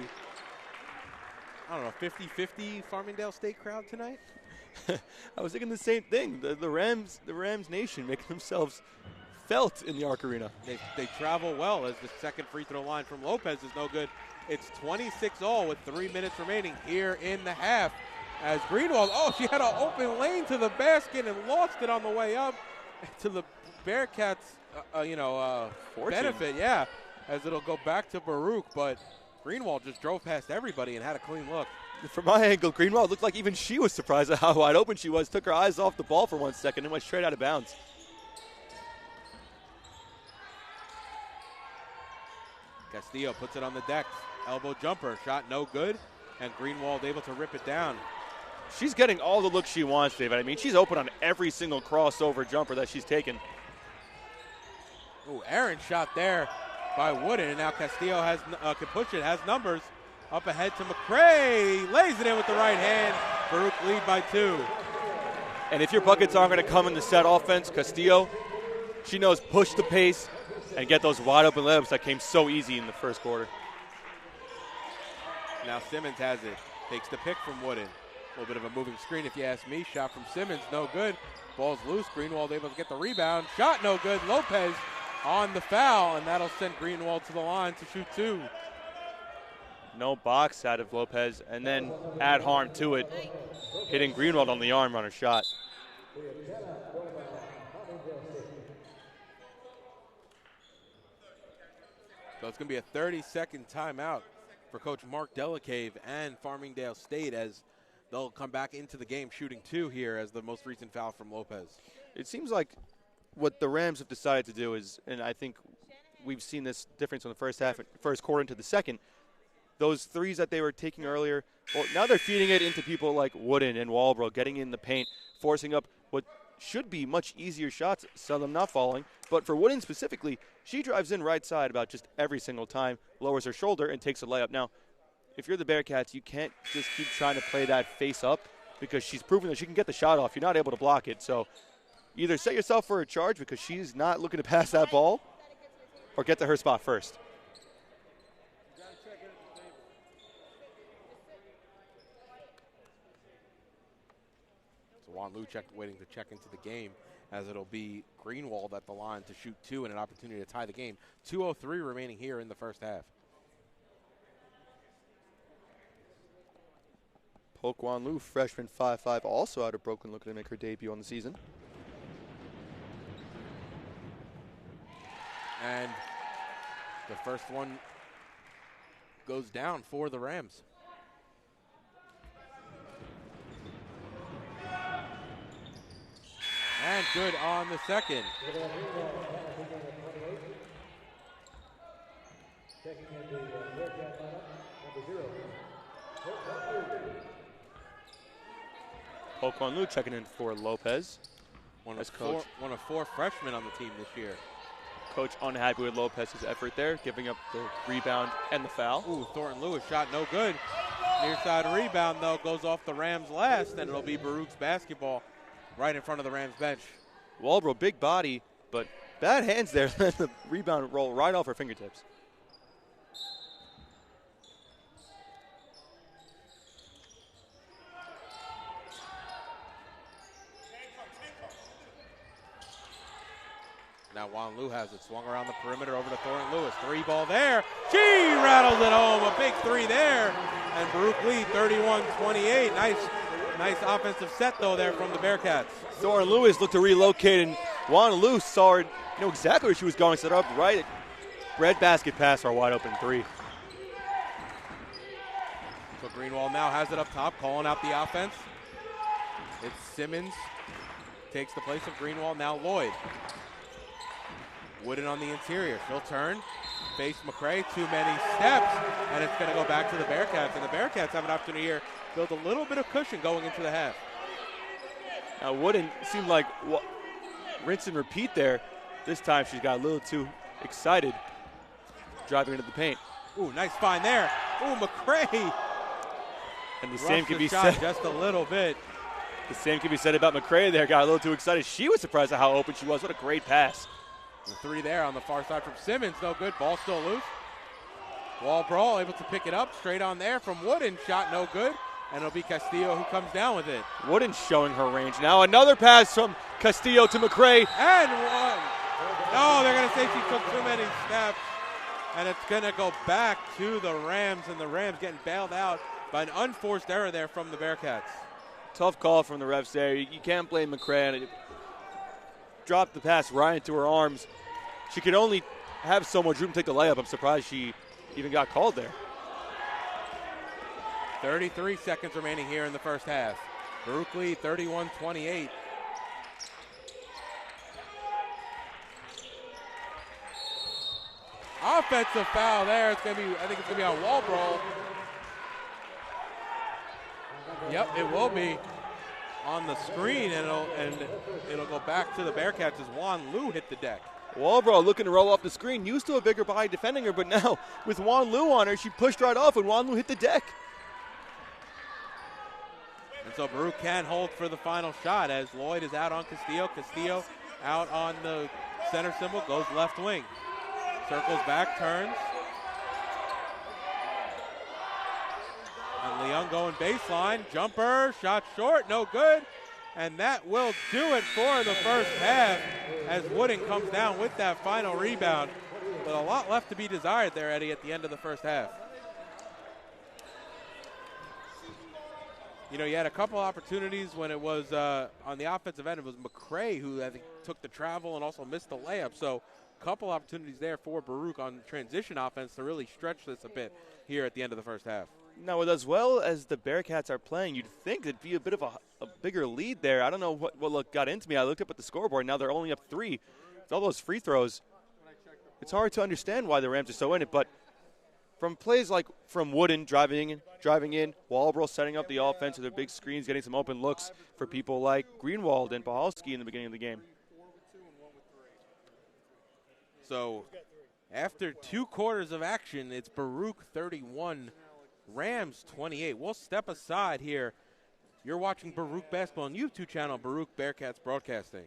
50-50 Farmingdale State crowd tonight. I was thinking the same thing. The Rams Nation making themselves felt in the Arc Arena. They travel well as the second free throw line from Lopez is no good. It's 26-all with 3 minutes remaining here in the half. As Greenwald, she had an open lane to the basket and lost it on the way up to the Bearcats, benefit, yeah, as it'll go back to Baruch. But Greenwald just drove past everybody and had a clean look. From my angle, Greenwald looked like even she was surprised at how wide open she was, took her eyes off the ball for 1 second and went straight out of bounds. Castillo puts it on the deck. Elbow jumper, shot no good, and Greenwald able to rip it down. She's getting all the looks she wants, David. I mean, she's open on every single crossover jumper that she's taken. Ooh, errant shot there by Wooden, and now Castillo can push it, has numbers. Up ahead to McRae, lays it in with the right hand. Baruch lead by 2. And if your buckets aren't going to come in the set offense, Castillo, she knows push the pace and get those wide open layups that came so easy in the first quarter. Now Simmons has it, takes the pick from Wooden. A little bit of a moving screen if you ask me. Shot from Simmons, no good. Ball's loose, Greenwald able to get the rebound. Shot no good, Lopez on the foul, and that'll send Greenwald to the line to shoot 2. No box out of Lopez, and then add harm to it, hitting Greenwald on the arm on her shot. So it's going to be a 30-second timeout for Coach Mark Delacave and Farmingdale State as they'll come back into the game shooting 2 here as the most recent foul from Lopez. It seems like what the Rams have decided to do is, and I think we've seen this difference in the first quarter into the second, those threes that they were taking earlier, well, now they're feeding it into people like Wooden and Walbro, getting in the paint, forcing up what should be much easier shots, some of them not falling. But for Wooden specifically, she drives in right side about just every single time, lowers her shoulder, and takes a layup. Now, if you're the Bearcats, you can't just keep trying to play that face up because she's proven that she can get the shot off. You're not able to block it. So either set yourself for a charge because she's not looking to pass that ball or get to her spot first. So Juan Lu waiting to check into the game as it'll be Greenwald at the line to shoot 2 and an opportunity to tie the game. 2:03 remaining here in the first half. Polk Wan Lu, freshman 5'5", also out of Brooklyn, looking to make her debut on the season. And the first one goes down for the Rams. And good on the second. Polk Wan Lu checking in for Lopez. One of 4 freshmen on the team this year. Coach unhappy with Lopez's effort there, giving up the rebound and the foul. Ooh, Thornton Lewis shot no good. Near side rebound, though, goes off the Rams last, and it'll be Baruch's basketball right in front of the Rams bench. Walbro, big body, but Bad hands there. Let the rebound roll right off her fingertips. Now Juan Lu has it. Swung around the perimeter over to Thornton Lewis. 3-ball there. She rattles it home. A big 3 there. And Baruch lead 31-28. Nice offensive set, though, there from the Bearcats. Thornton Lewis looked to relocate, and Juan Lu saw her, know exactly where she was going. Set her up right. Breadbasket pass for a wide open 3. So Greenwald now has it up top, calling out the offense. It's Simmons. Takes the place of Greenwald. Now Lloyd. Wooden on the interior. She'll turn. Face McRae. Too many steps. And it's going to go back to the Bearcats. And the Bearcats have an opportunity here to build a little bit of cushion going into the half. Now Wooden seemed like rinse and repeat there. This time she's got a little too excited driving into the paint. Ooh, nice find there. Ooh, McRae. And the same can be shot said. Just a little bit. The same can be said about McRae there. Got a little too excited. She was surprised at how open she was. What a great pass. The 3 there on the far side from Simmons. No good. Ball still loose. Wall brawl able to pick it up. Straight on there from Wooden. Shot no good. And it'll be Castillo who comes down with it. Wooden showing her range. Now another pass from Castillo to McRae. And one. No, they're going to say she took too many steps. And it's going to go back to the Rams. And the Rams getting bailed out by an unforced error there from the Bearcats. Tough call from the refs there. You can't blame McRae. And dropped the pass right into her arms. She could only have so much room to take the layup. I'm surprised she even got called there. 33 seconds remaining here in the first half. Baruch lead 31-28. Offensive foul there. It's gonna be, I think it's gonna be on wall brawl. Yep, it will be on the screen, and it'll go back to the Bearcats as Juan Lu hit the deck. Walbro looking to roll off the screen. Used to a bigger body defending her, but now with Juan Lu on her, she pushed right off, and Juan Lu hit the deck. And so Baruch can hold for the final shot as Lloyd is out on Castillo. Castillo out on the center symbol, goes left wing. Circles back, turns. And Leung going baseline. Jumper, shot short, no good. And that will do it for the first half as Wooden comes down with that final rebound. But a lot left to be desired there, Eddie, at the end of the first half. You know, you had a couple opportunities when it was on the offensive end. It was McRae who I think took the travel and also missed the layup. So a couple opportunities there for Baruch on transition offense to really stretch this a bit here at the end of the first half. Now, with as well as the Bearcats are playing, you'd think it'd be a bit of a bigger lead there. I don't know what got into me. I looked up at the scoreboard. Now they're only up 3. With all those free throws, it's hard to understand why the Rams are so in it. But from plays like from Wooden driving in, Walbro setting up the offense with their big screens, getting some open looks for people like Greenwald and Pahalski in the beginning of the game. So after 2 quarters of action, it's Baruch 31, Rams 28. We'll step aside here. You're watching Baruch Basketball on YouTube channel, Baruch Bearcats Broadcasting.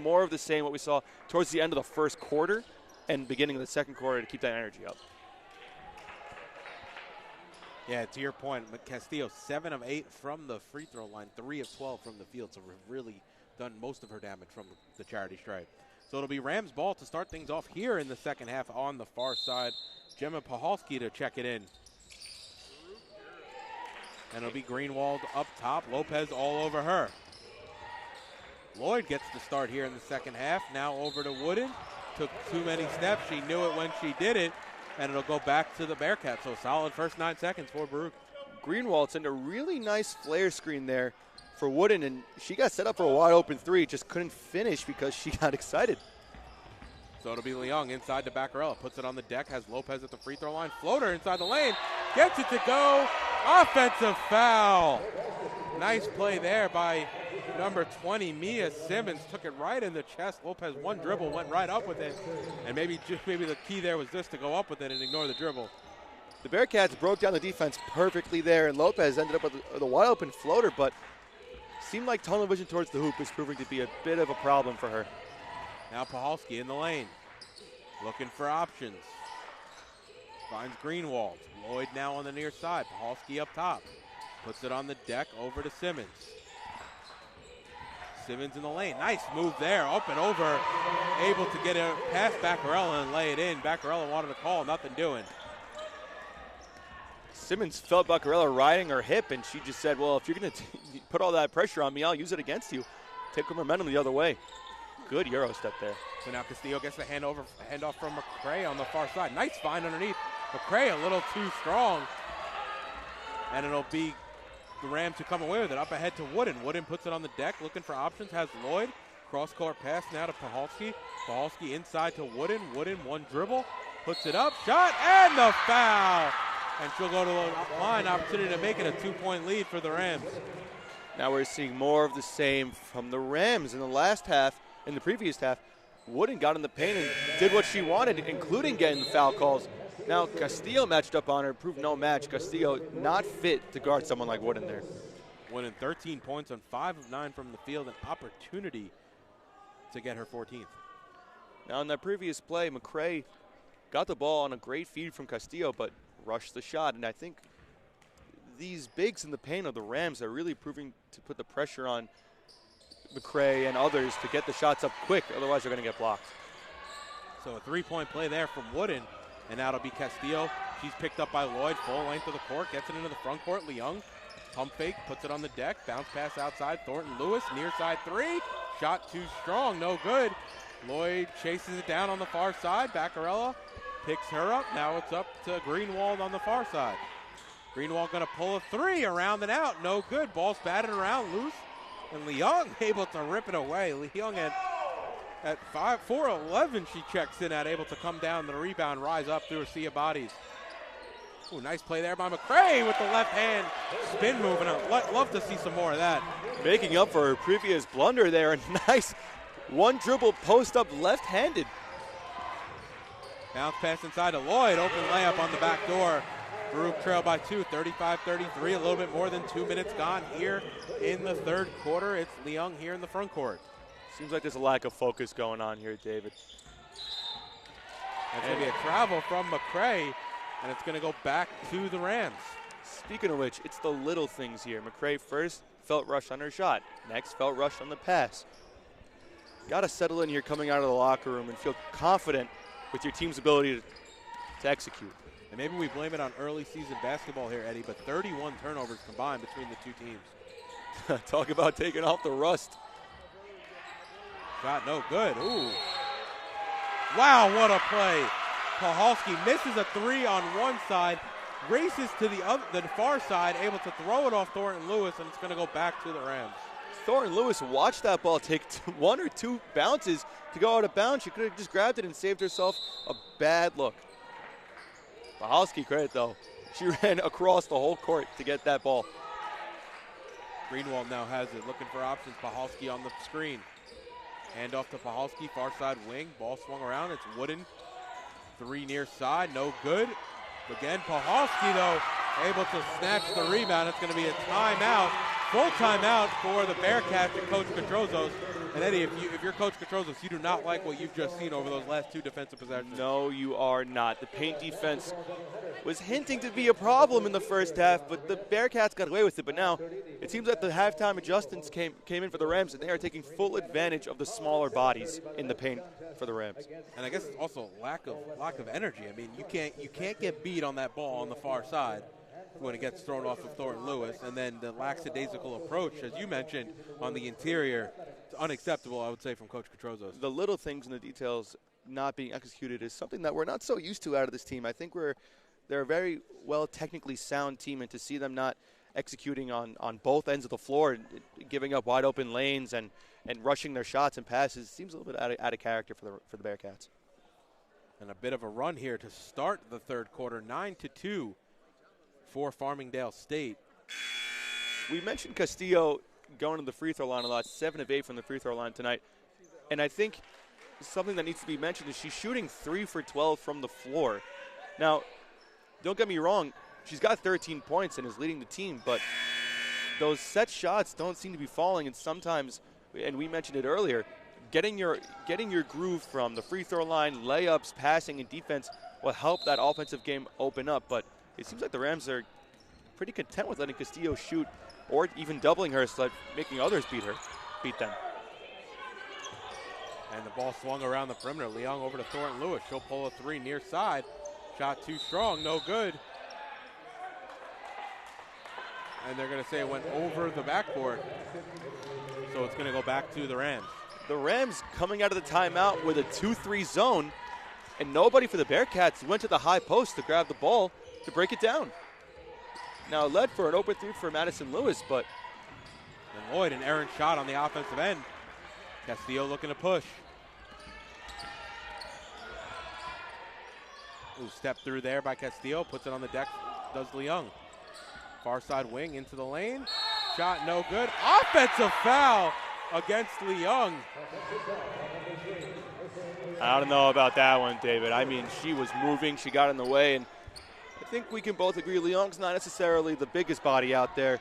more of the same what we saw towards the end of the first quarter and beginning of the second quarter to keep that energy up. Yeah, to your point, Castillo, 7 of 8 from the free throw line, 3 of 12 from the field, so we've really done most of her damage from the charity stripe. So it'll be Rams ball to start things off here in the second half on the far side. Gemma Pahalski to check it in. And it'll be Greenwald up top, Lopez all over her. Lloyd gets the start here in the second half, now over to Wooden. Took too many steps, she knew it when she did it. And it'll go back to the Bearcats. So solid first 9 seconds for Baruch. Greenwald sent a really nice flare screen there for Wooden, and she got set up for a wide open three, just couldn't finish because she got excited. So it'll be Leung inside to Baccarella. Puts it on the deck, has Lopez at the free throw line. Floater inside the lane, gets it to go. Offensive foul. Nice play there by number 20, Mia Simmons. Took it right in the chest. Lopez, one dribble, went right up with it. And maybe the key there was just to go up with it and ignore the dribble. The Bearcats broke down the defense perfectly there, and Lopez ended up with a wide open floater, but seemed like tunnel vision towards the hoop is proving to be a bit of a problem for her. Now Pahalski in the lane, looking for options. Finds Greenwald. Lloyd now on the near side. Pahalski up top. Puts it on the deck over to Simmons. Simmons in the lane. Nice move there. Up and over. Able to get it past Baccarella and lay it in. Baccarella wanted to call. Nothing doing. Simmons felt Baccarella riding her hip, and she just said, well, if you're going to put all that pressure on me, I'll use it against you. Take her momentum the other way. Good Euro step there. So now Castillo gets the handoff from McRae on the far side. Nice find underneath. McRae a little too strong. And it'll be the Rams who come away with it. Up ahead to Wooden. Wooden puts it on the deck, looking for options. Has Lloyd. Cross-court pass now to Pahalski. Pahalski inside to Wooden. Wooden, one dribble. Puts it up. Shot, and the foul. And she'll go to the line. Opportunity to make it a 2-point lead for the Rams. Now we're seeing more of the same from the Rams in the last half. In the previous half, Wooden got in the paint and did what she wanted, including getting the foul calls. Now Castillo matched up on her, proved no match. Castillo not fit to guard someone like Wooden there. Wooden 13 points on 5 of 9 from the field, an opportunity to get her 14th. Now in that previous play, McRae got the ball on a great feed from Castillo, but rushed the shot. And I think these bigs in the paint of the Rams are really proving to put the pressure on McRae and others to get the shots up quick, otherwise they're going to get blocked. So a 3-point play there from Wooden, and now it'll be Castillo. She's picked up by Lloyd, full length of the court, gets it into the front court. Leung, pump fake, puts it on the deck, bounce pass outside. Thornton Lewis, near side three, shot too strong, no good. Lloyd chases it down on the far side. Baccarella picks her up. Now it's up to Greenwald on the far side. Greenwald going to pull a three around and out, no good. Ball's batted around, loose. And Leung able to rip it away. Leung at 4'11", she checks in at, able to come down the rebound, rise up through a sea of bodies. Ooh, nice play there by McRae with the left hand spin move, and I'd love to see some more of that. Making up for her previous blunder there, a nice one dribble post up left-handed. Bounce pass inside to Lloyd, open layup on the back door. Baruch trail by 2, 35-33, a little bit more than 2 minutes gone here in the third quarter. It's Leung here in the front court. Seems like there's a lack of focus going on here, David. That's going to be a travel from McRae, and it's going to go back to the Rams. Speaking of which, it's the little things here. McRae first felt rushed on her shot. Next felt rushed on the pass. Got to settle in here coming out of the locker room and feel confident with your team's ability to execute. And maybe we blame it on early season basketball here, Eddie, but 31 turnovers combined between the two teams. Talk about taking off the rust. Shot no good. Ooh. Wow, what a play. Pahalski misses a three on one side, races to the far side, able to throw it off Thornton Lewis, and it's going to go back to the Rams. Thornton Lewis watched that ball take 1 or 2 bounces to go out of bounds. She could have just grabbed it and saved herself a bad look. Pahalski credit, though. She ran across the whole court to get that ball. Greenwald now has it, looking for options. Pahalski on the screen. Hand off to Pahalski, far side wing. Ball swung around. It's Wooden. Three near side, no good. Again, Pahalski, though, able to snatch the rebound. It's going to be a timeout full timeout for the Bearcats and Coach Catrozos. And Eddie, if you're Coach Catrozos, you do not like what you've just seen over those last 2 defensive possessions. No, you are not. The paint defense was hinting to be a problem in the first half, but the Bearcats got away with it. But now it seems like the halftime adjustments came in for the Rams, and they are taking full advantage of the smaller bodies in the paint for the Rams. And I guess it's also lack of energy. I mean, you can't get beat on that ball on the far side when it gets thrown off of Thornton Lewis, and then the lackadaisical approach, as you mentioned, on the interior, it's unacceptable, I would say, from Coach Catrozos. The little things and the details not being executed is something that we're not so used to out of this team. I think they're a very well technically sound team, and to see them not executing on both ends of the floor, giving up wide open lanes and rushing their shots and passes seems a little bit out of character for the Bearcats. And a bit of a run here to start the third quarter, 9-2 for Farmingdale State. We mentioned Castillo going to the free throw line a lot, 7 of 8 from the free throw line tonight. And I think something that needs to be mentioned is she's shooting 3 for 12 from the floor. Now, don't get me wrong, she's got 13 points and is leading the team, but those set shots don't seem to be falling, and sometimes, and we mentioned it earlier, getting your groove from the free throw line, layups, passing, and defense will help that offensive game open up. But it seems like the Rams are pretty content with letting Castillo shoot or even doubling her, so making others beat them. And the ball swung around the perimeter. Leung over to Thornton Lewis. She'll pull a 3 near side. Shot too strong, no good. And they're going to say it went over the backboard. So it's going to go back to the Rams. The Rams coming out of the timeout with a 2-3 zone, and nobody for the Bearcats went to the high post to grab the ball to break it down. Now led for an open 3 for Madison Lewis, but and Lloyd, an errant shot on the offensive end. Castillo looking to push. Ooh, step through there by Castillo, puts it on the deck, does Leung. Far side wing into the lane. Shot no good. Offensive foul against Leung. I don't know about that one, David. I mean, she was moving, she got in the way, and I think we can both agree Leung's not necessarily the biggest body out there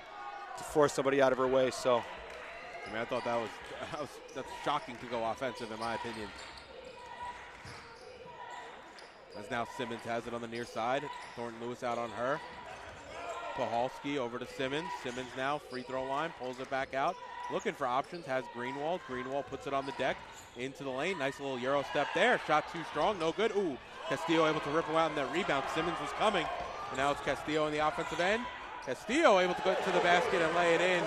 to force somebody out of her way, so. I mean, I thought that's shocking to go offensive, in my opinion. As now Simmons has it on the near side. Thornton Lewis out on her. Pahalski over to Simmons. Simmons now free throw line, pulls it back out. Looking for options, has Greenwald. Greenwald puts it on the deck, into the lane. Nice little Euro step there. Shot too strong, no good. Ooh, Castillo able to rip around in that rebound. Simmons was coming, and now it's Castillo on the offensive end. Castillo able to go to the basket and lay it in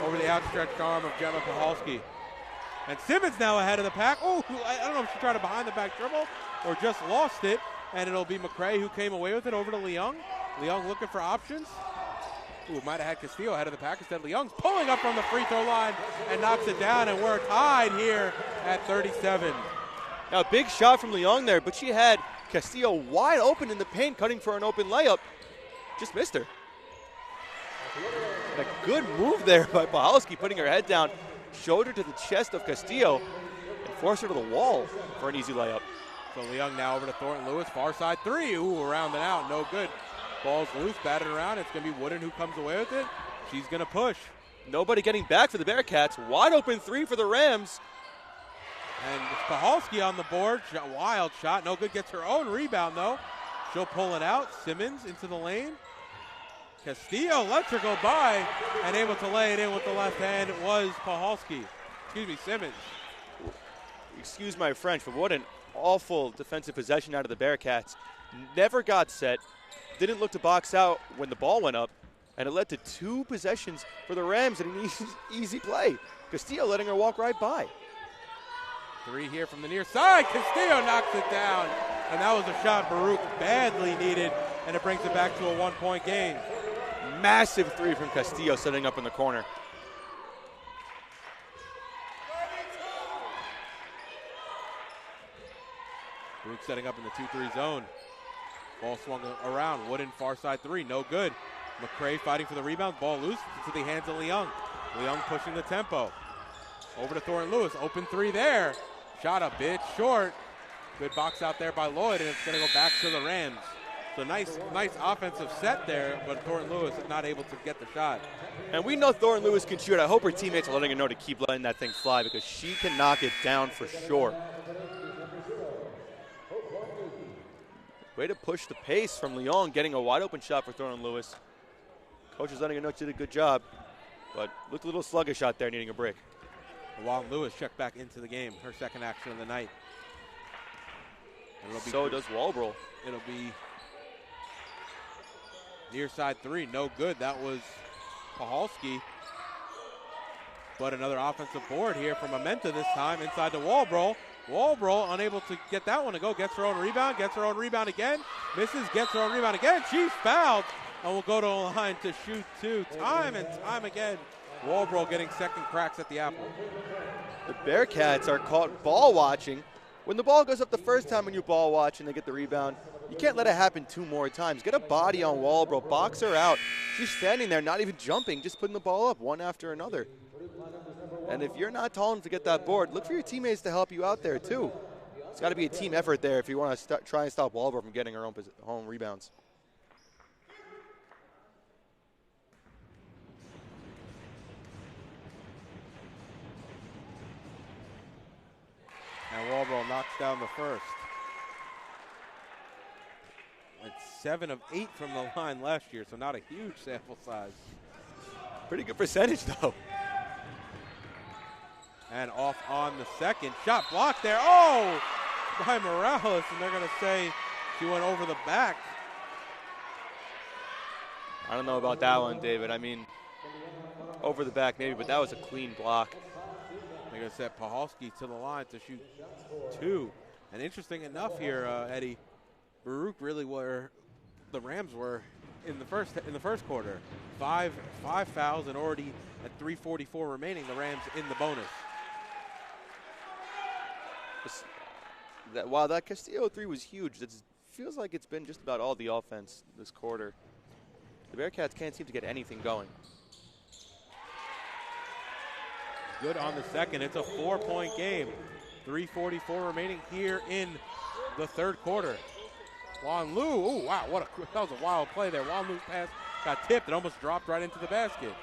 over the outstretched arm of Gemma Pahalski. And Simmons now ahead of the pack. Oh, I don't know if she tried a behind the back dribble or just lost it. And it'll be McRae who came away with it over to Leung. Leung looking for options. Ooh, might have had Castillo ahead of the pack. Instead, Leung's pulling up from the free throw line and knocks it down, and we're tied here at 37. Now, big shot from Leung there, but she had Castillo wide open in the paint, cutting for an open layup. Just missed her. And a good move there by Pahalski, putting her head down, shoulder to the chest of Castillo, and forced her to the wall for an easy layup. So Leung now over to Thornton Lewis, far side 3. Ooh, around and out, no good. Ball's loose, batted around. It's going to be Wooden who comes away with it. She's going to push. Nobody getting back for the Bearcats. Wide open 3 for the Rams. And it's Pahalski on the board. Wild shot, no good. Gets her own rebound, though. She'll pull it out. Simmons into the lane. Castillo lets her go by and able to lay it in with the left hand. It was Pahalski. Simmons. Excuse my French, but what an awful defensive possession out of the Bearcats. Never got set. Didn't look to box out when the ball went up, and it led to 2 possessions for the Rams and an easy play. Castillo letting her walk right by. 3 here from the near side. Castillo knocks it down, and that was a shot Baruch badly needed, and it brings it back to a 1-point game. Massive 3 from Castillo setting up in the corner. Baruch setting up in the 2-3 zone. Ball swung around. Wooden far side 3, no good. McRae fighting for the rebound. Ball loose into the hands of Leung. Leung pushing the tempo. Over to Thornton Lewis. Open 3 there. Shot a bit short. Good box out there by Lloyd, and it's going to go back to the Rams. So nice offensive set there, but Thornton Lewis is not able to get the shot. And we know Thornton Lewis can shoot. I hope her teammates are letting her know to keep letting that thing fly because she can knock it down for sure. Way to push the pace from Leung, getting a wide open shot for Thornton Lewis. Coach is letting her know she did a good job, but looked a little sluggish out there, needing a break. While Lewis checked back into the game, her second action of the night. So does Walbro. It'll be near side three, no good. That was Pahalski. But another offensive board here from Amenta this time inside to Walbro. Walbro unable to get that one to go. Gets her own rebound, again. Misses, gets her own rebound again. She's fouled and will go to the line to shoot two. Time and time again. Walbro getting second cracks at the apple. The Bearcats are caught ball watching. When the ball goes up the first time when you ball watch and they get the rebound, you can't let it happen two more times. Get a body on Walbro, box her out. She's standing there, not even jumping, just putting the ball up one after another. And if you're not tall enough to get that board, look for your teammates to help you out there too. It's got to be a team effort there if you want to try and stop Walbro from getting her own home rebounds. And Walbro knocks down the first. It's 7 of 8 from the line last year, so not a huge sample size. Pretty good percentage though. And off on the second. Shot blocked there. Oh! By Morales, and they're going to say she went over the back. I don't know about that one, David. I mean, over the back maybe, but that was a clean block. They're going to set Pahalski to the line to shoot two. And interesting enough here, Eddie, Baruch really were, the Rams were in the first quarter. Five fouls and already at 3:44 remaining, the Rams in the bonus. While that Castillo three was huge, it feels like it's been just about all the offense this quarter. The Bearcats can't seem to get anything going. Good on the second. It's a 4-point game. 3:44 remaining here in the third quarter. Wan Lu, oh wow, that was a wild play there. Wan Lu's pass got tipped and almost dropped right into the basket.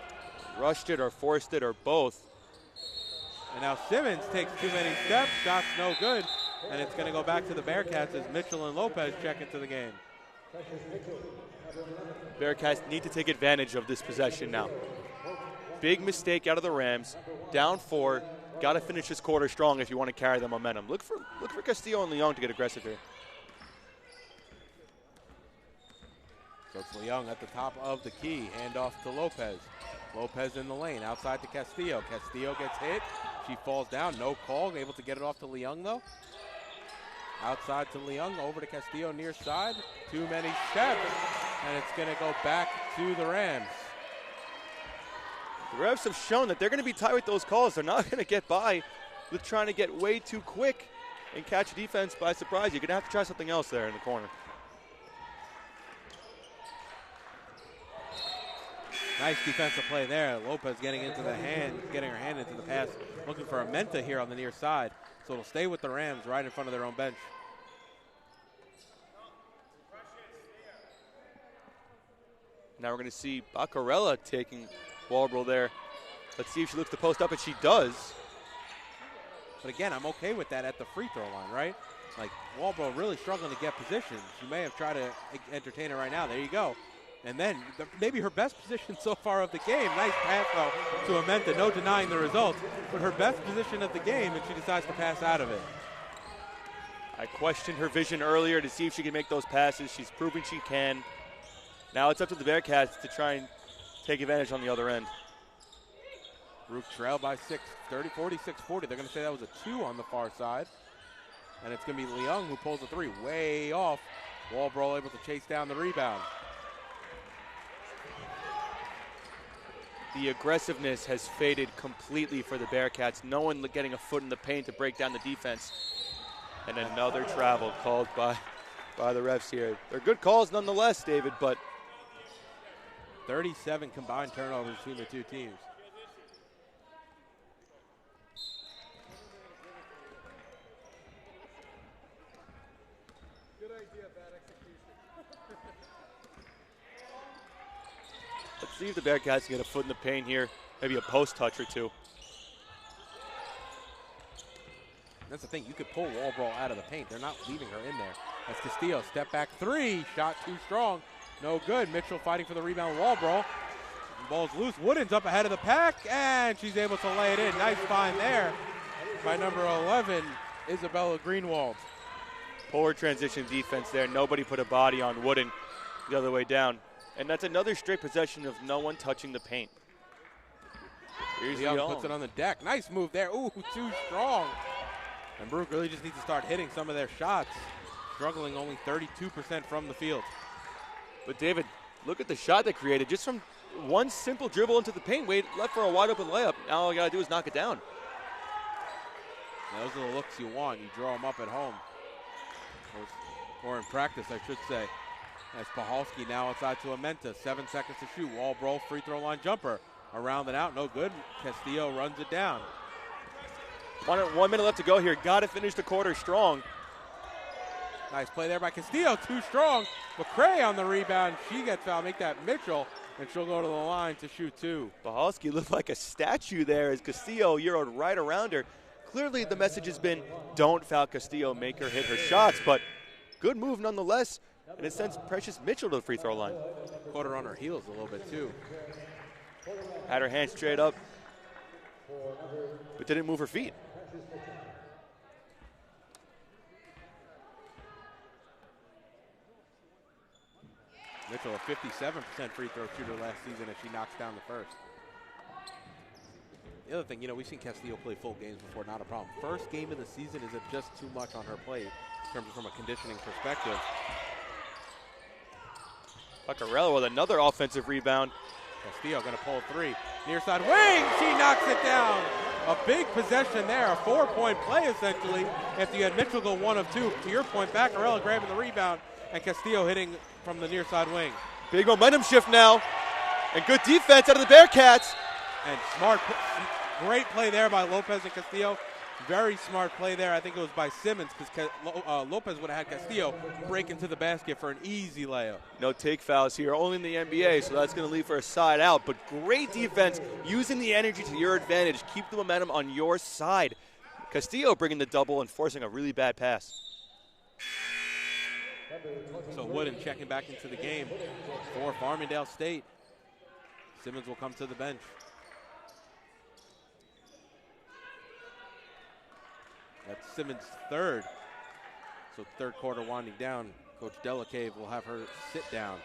Rushed it or forced it or both. And now Simmons takes too many steps, shot's no good, and it's going to go back to the Bearcats as Mitchell and Lopez check into the game. Bearcats need to take advantage of this possession now. Big mistake out of the Rams, down 4. Got to finish this quarter strong if you want to carry the momentum. Look for Castillo and Leung to get aggressive here. So it's Leung at the top of the key, handoff to Lopez. Lopez in the lane, outside to Castillo. Castillo gets hit, she falls down, no call, able to get it off to Leung though. Outside to Leung, over to Castillo near side. Too many steps, and it's going to go back to the Rams. The Revs have shown that they're going to be tight with those calls. They're not going to get by with trying to get way too quick and catch defense by surprise. You're going to have to try something else there in the corner. Nice defensive play there. Lopez getting her hand into the pass, looking for Amenta here on the near side. So it'll stay with the Rams right in front of their own bench. Now we're going to see Baccarella taking Walbro there. Let's see if she looks to post up, and she does. But again, I'm okay with that at the free throw line, right? Like, Walbro really struggling to get positions. She may have tried to entertain her right now. There you go. And then maybe her best position so far of the game. Nice pass though to Amenta, no denying the results. But her best position of the game, and she decides to pass out of it. I questioned her vision earlier to see if she can make those passes. She's proving she can. Now it's up to the Bearcats to try and take advantage on the other end. Baruch trailed by 6, 30, 46-40. They're going to say that was a 2 on the far side. And it's going to be Leung who pulls a 3 way off. Walbro able to chase down the rebound. The aggressiveness has faded completely for the Bearcats. No one getting a foot in the paint to break down the defense. And another travel called by the refs here. They're good calls nonetheless, David, but 37 combined turnovers between the two teams. Good idea, bad Let's see if the Bearcats can get a foot in the paint here. Maybe a post touch or two. That's the thing. You could pull wall brawl out of the paint. They're not leaving her in there. That's Castillo. Step back three. Shot too strong. No good. Mitchell fighting for the rebound. Wall brawl. Ball's loose. Wooden's up ahead of the pack, and she's able to lay it in. Nice find there by number 11, Isabella Greenwald. Poor transition defense there. Nobody put a body on Wooden the other way down. And that's another straight possession of no one touching the paint. Here's Leung puts it on the deck. Nice move there. Ooh, too strong. And Baruch really just needs to start hitting some of their shots. Struggling only 32% from the field. But David, look at the shot they created just from one simple dribble into the paint. Wade left for a wide open layup. Now all you gotta do is knock it down. Now, those are the looks you want. You draw them up at home. Or in practice, I should say. As Pahalski now outside to Amenta. 7 seconds to shoot. Wall brawl, free throw line jumper. Around and out, no good. Castillo runs it down. 1 minute left to go here. Got to finish the quarter strong. Nice play there by Castillo. Too strong. McRae on the rebound. She gets fouled. Make that Mitchell, and she'll go to the line to shoot two. Pahalski looked like a statue there as Castillo euroed right around her. Clearly the message has been don't foul Castillo, make her hit her shots, but good move nonetheless, and it sends Precious Mitchell to the free throw line. Caught her on her heels a little bit too. Had her hands straight up, but didn't move her feet. Mitchell, a 57% free throw shooter last season as she knocks down the first. The other thing, we've seen Castillo play full games before, not a problem. First game of the season, is it just too much on her plate in terms of from a conditioning perspective? Buccarella with another offensive rebound. Castillo going to pull three. Near side wing, she knocks it down. A big possession there, a 4-point play essentially. After you had Mitchell go 1 of 2. To your point, Buccarella grabbing the rebound and Castillo hitting from the near side wing. Big momentum shift now, and good defense out of the Bearcats. And great play there by Lopez and Castillo. Very smart play there. I think it was by Simmons because Lopez would have had Castillo break into the basket for an easy layup. No take fouls here, only in the NBA, so that's going to leave for a side out. But great defense, using the energy to your advantage. Keep the momentum on your side. Castillo bringing the double and forcing a really bad pass. So Wooden checking back into the game for Farmingdale State. Simmons will come to the bench. That's Simmons' third. So third quarter winding down. Coach Delacave will have her sit down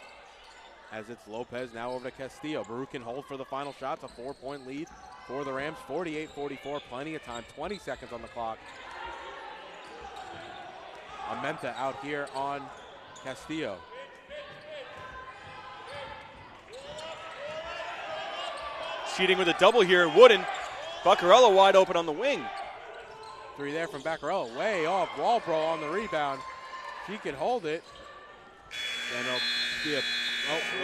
as it's Lopez now over to Castillo. Baruch can hold for the final shots. A 4-point lead for the Rams. 48-44. Plenty of time. 20 seconds on the clock. Amenta out here on Castillo. Cheating with a double here. Wooden. Buccarella wide open on the wing. Three there from Buccarella. Way off. Wall brawl on the rebound. She can hold it. And it'll be it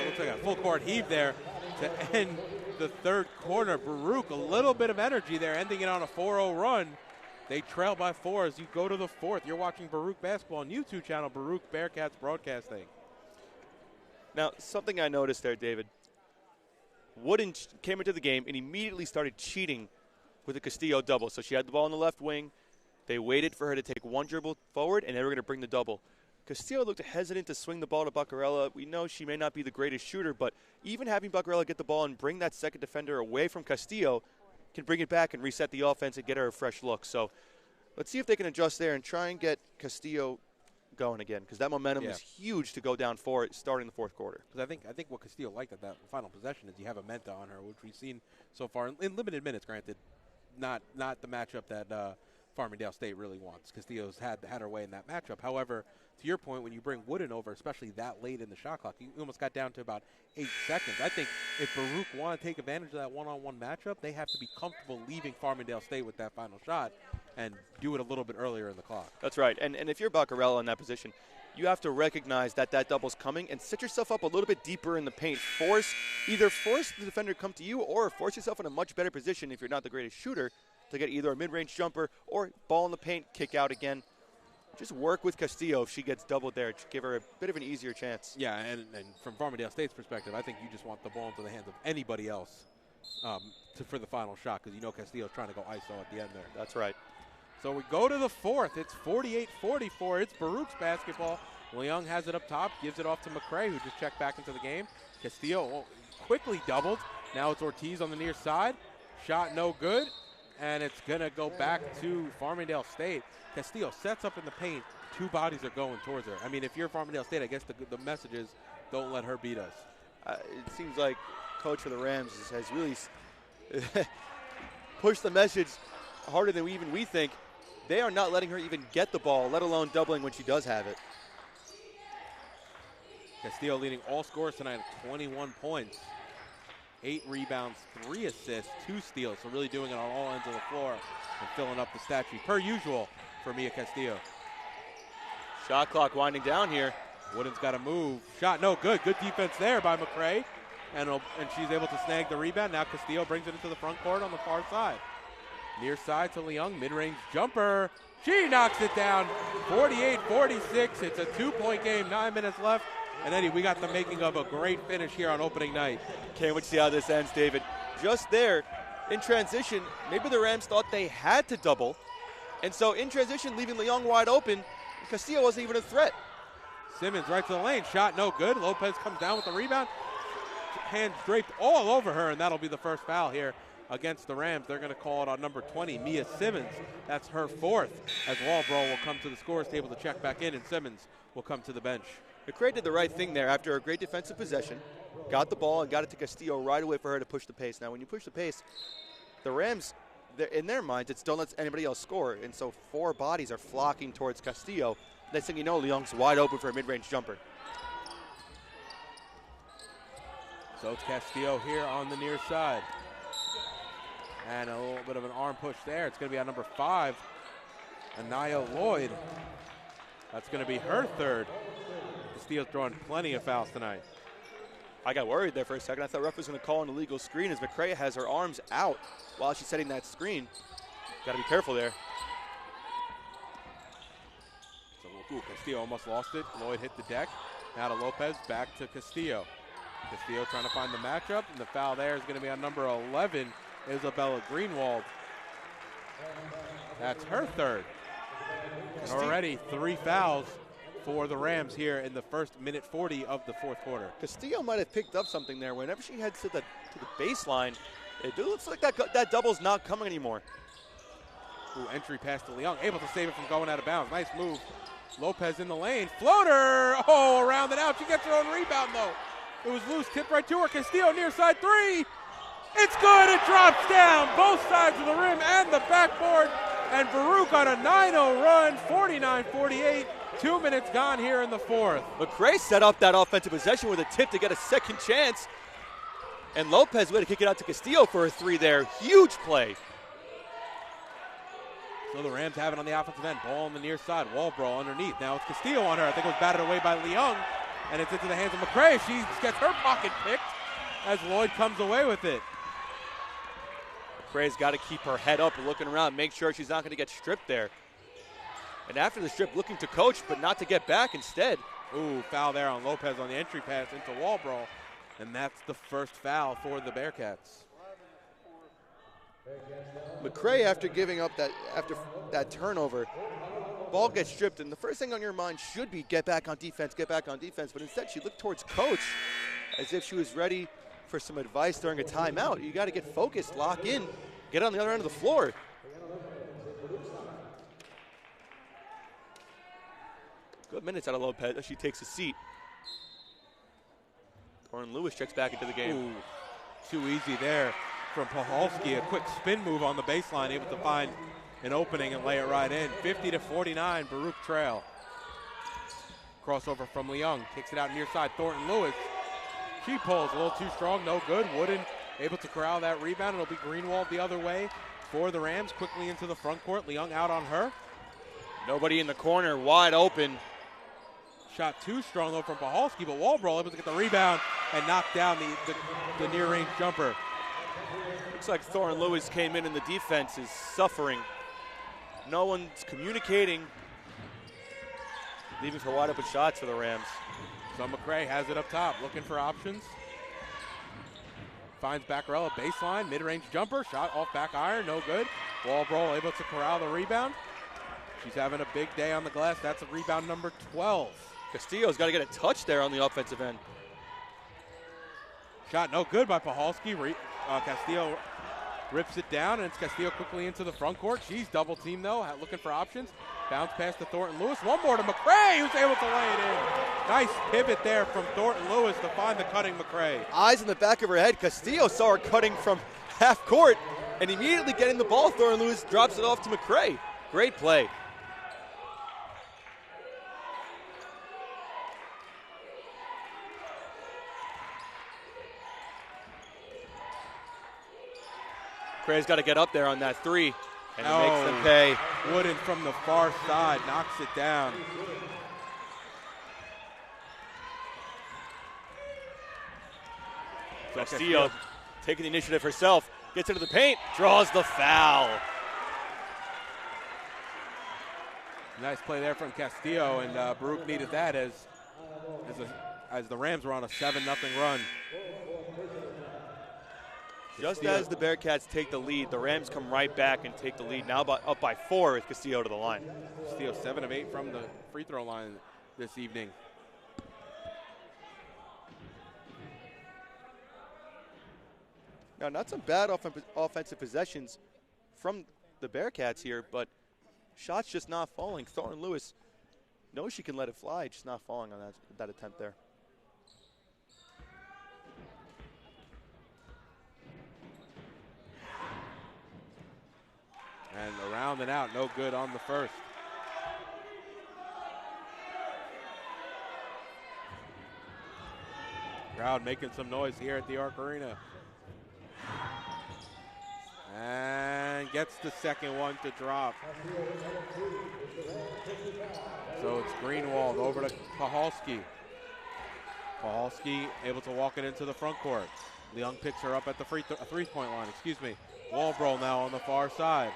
looks like a full court heave there to end the third quarter. Baruch, a little bit of energy there, ending it on a 4-0 run. They trail by 4 as you go to the fourth. You're watching Baruch basketball on YouTube channel, Baruch Bearcats Broadcasting. Now, something I noticed there, David. Wooden came into the game and immediately started cheating with a Castillo double. So she had the ball on the left wing. They waited for her to take one dribble forward, and they were going to bring the double. Castillo looked hesitant to swing the ball to Buccarella. We know she may not be the greatest shooter, but even having Buccarella get the ball and bring that second defender away from Castillo can bring it back and reset the offense and get her a fresh look. So let's see if they can adjust there and try and get Castillo going again, because that momentum is huge to go down for it starting the fourth quarter. Because I think what Castillo liked at that final possession is you have a Menta on her, which we've seen so far in limited minutes, granted, not the matchup that Farmingdale State really wants. Castillo's had her way in that matchup. However, to your point, when you bring Wooden over, especially that late in the shot clock, you almost got down to about 8 seconds. I think if Baruch want to take advantage of that one-on-one matchup, they have to be comfortable leaving Farmingdale State with that final shot and do it a little bit earlier in the clock. That's right. And if you're Buccarella in that position, you have to recognize that double's coming and set yourself up a little bit deeper in the paint. Either force the defender to come to you or force yourself in a much better position if you're not the greatest shooter to get either a mid-range jumper or ball in the paint, kick out again. just work with Castillo if she gets doubled there. Give her a bit of an easier chance. Yeah, and from Farmingdale State's perspective, I think you just want the ball into the hands of anybody else for the final shot, because you know Castillo's trying to go ISO at the end there. That's right. So we go to the fourth. It's 48-44. It's Baruch's basketball. Leung has it up top, gives it off to McRae, who just checked back into the game. Castillo quickly doubled. Now it's Ortiz on the near side. Shot no good, and it's going to go back to Farmingdale State. Castillo sets up in the paint. Two bodies are going towards her. I mean, if you're Farmingdale State, I guess the message is don't let her beat us. It seems like coach for the Rams has really pushed the message harder than we think. They are not letting her even get the ball, let alone doubling when she does have it. Castillo leading all scorers tonight at 21 points. 8 rebounds, 3 assists, 2 steals. So really doing it on all ends of the floor and filling up the stat sheet, per usual, for Mia Castillo. Shot clock winding down here. Wooden's got to move. Shot no good. Good defense there by McRae. And she's able to snag the rebound. Now Castillo brings it into the front court on the far side. Near side to Leung, mid-range jumper. She knocks it down, 48-46. It's a 2-point game, 9 minutes left. And Eddie, we got the making of a great finish here on opening night. Can't wait to see how this ends, David. Just there, in transition, maybe the Rams thought they had to double. And so in transition, leaving Leung wide open, Castillo wasn't even a threat. Simmons right to the lane, shot no good. Lopez comes down with the rebound. Hands draped all over her, and that'll be the first foul here against the Rams. They're going to call it on number 20, Mia Simmons. That's her 4th, as Walbro will come to the scorers table to check back in, and Simmons will come to the bench. McRae did the right thing there after a great defensive possession. Got the ball and got it to Castillo right away for her to push the pace. Now, when you push the pace, the Rams, in their minds, it's don't let anybody else score. And so 4 bodies are flocking towards Castillo. Next thing you know, Leung's wide open for a mid-range jumper. So it's Castillo here on the near side. And a little bit of an arm push there. It's going to be on number 5, Anaya Lloyd. That's going to be her 3rd. Castillo's drawing plenty of fouls tonight. I got worried there for a second. I thought ref was going to call an illegal screen as McRae has her arms out while she's setting that screen. Got to be careful there. So Castillo almost lost it. Lloyd hit the deck. Now to Lopez, back to Castillo. Castillo trying to find the matchup, and the foul there is going to be on number 11, Isabella Greenwald. That's her 3rd. And already 3 fouls for the Rams here in the first minute 40 of the 4th quarter. Castillo might have picked up something there. Whenever she heads to the baseline, it looks like that double's not coming anymore. Ooh, entry pass to Leung, able to save it from going out of bounds. Nice move. Lopez in the lane. Floater! Oh, around and out. She gets her own rebound, though. It was loose, tipped right to her. Castillo near side 3. It's good. It drops down both sides of the rim and the backboard. And Baruch on a 9-0 run, 49-48. 2 minutes gone here in the 4th. McRae set up that offensive possession with a tip to get a second chance. And Lopez way to kick it out to Castillo for a 3 there. Huge play. So the Rams have it on the offensive end. Ball on the near side. Walbro underneath. Now it's Castillo on her. I think it was batted away by Leung. And it's into the hands of McRae. She gets her pocket picked as Lloyd comes away with it. McRae's got to keep her head up and looking around, make sure she's not going to get stripped there. And after the strip, looking to coach, but not to get back instead. Ooh, foul there on Lopez on the entry pass into Walbro. And that's the first foul for the Bearcats. McRae, after giving up after that turnover, ball gets stripped, and the first thing on your mind should be get back on defense, but instead she looked towards coach as if she was ready for some advice during a timeout. You got to get focused, lock in, get on the other end of the floor. Good minutes out of Lopez as she takes a seat. Torrin Lewis checks back into the game. Ooh, too easy there from Pahalski. A quick spin move on the baseline, able to find an opening and lay it right in. 50-49, Baruch trail. Crossover from Leung, kicks it out near side. Thornton Lewis, she pulls a little too strong, no good. Wooden able to corral that rebound. It'll be Greenwald the other way for the Rams. Quickly into the front court. Leung out on her. Nobody in the corner, wide open. Shot too strong though from Pahalski, but Walbro able to get the rebound and knock down the near-range jumper. Looks like Thornton Lewis came in and the defense is suffering. No one's communicating. leaving for wide open shots for the Rams. So McRae has it up top, looking for options. Finds Baccarella baseline, mid-range jumper, shot off back iron, no good. Walbrough able to corral the rebound. She's having a big day on the glass. That's a rebound number 12. Castillo's got to get a touch there on the offensive end. Shot no good by Pahalski. Castillo rips it down, and it's Castillo quickly into the front court. She's double teamed though, looking for options. Bounce pass to Thornton Lewis. One more to McRae, who's able to lay it in. Nice pivot there from Thornton Lewis to find the cutting McRae. Eyes in the back of her head. Castillo saw her cutting from half court, and immediately getting the ball, Thornton Lewis drops it off to McRae. Great play. McRae's got to get up there on that three, and he makes them pay. Wooden from the far side knocks it down. So Castillo taking the initiative herself, gets into the paint, draws the foul. Nice play there from Castillo, and Baruch needed that as the Rams were on a 7-0 run. Just as the Bearcats take the lead, the Rams come right back and take the lead. Now up by 4 with Castillo to the line. Castillo 7 of 8 from the free throw line this evening. Now, not some bad offensive possessions from the Bearcats here, but shots just not falling. Thornton Lewis knows she can let it fly, just not falling on that attempt there. And around and out, no good on the first. Crowd making some noise here at the Arc Arena. And gets the second one to drop. So it's Greenwald over to Pahalski. Pahalski able to walk it into the front court. Leung picks her up at the three-point line, Walbrough now on the far side.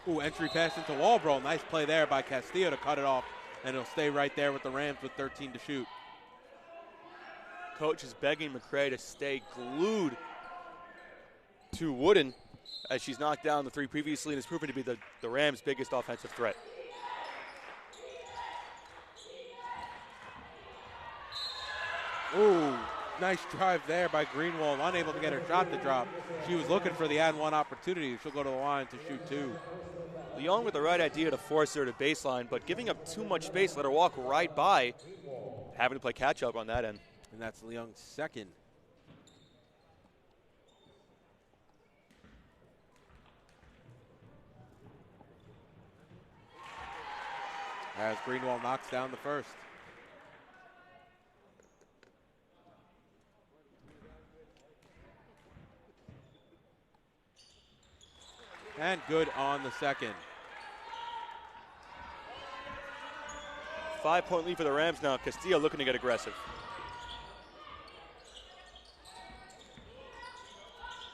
Ooh, entry pass into Walbrough. Nice play there by Castillo to cut it off, and it'll stay right there with the Rams with 13 to shoot. Coach is begging McRae to stay glued to Wooden as she's knocked down the three previously and has proven to be the Rams' biggest offensive threat. Ooh, nice drive there by Greenwald, unable to get her shot to drop. She was looking for the and one opportunity. She'll go to the line to shoot 2. Leung with the right idea to force her to baseline, but giving up too much space, let her walk right by, having to play catch up on that end. And that's Leung's second. As Greenwald knocks down the first. And good on the second. 5-point lead for the Rams now. Castillo looking to get aggressive.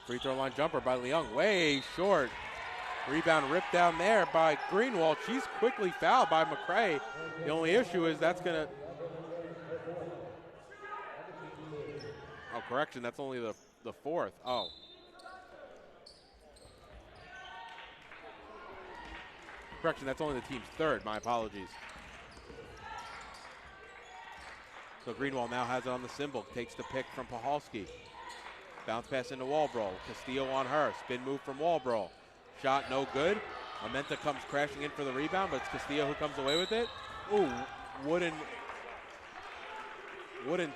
Free throw line jumper by Leung, way short. Rebound ripped down there by Greenwald. She's quickly fouled by McRae. The only issue is that's going to... Oh, correction, that's only the fourth. Oh. Correction, that's only the team's third. My apologies. So Greenwald now has it on the cymbal. Takes the pick from Pahalski. Bounce pass into Walbrough. Castillo on her. Spin move from Walbrough. Shot no good. Amenta comes crashing in for the rebound, but it's Castillo who comes away with it. Ooh, Wooden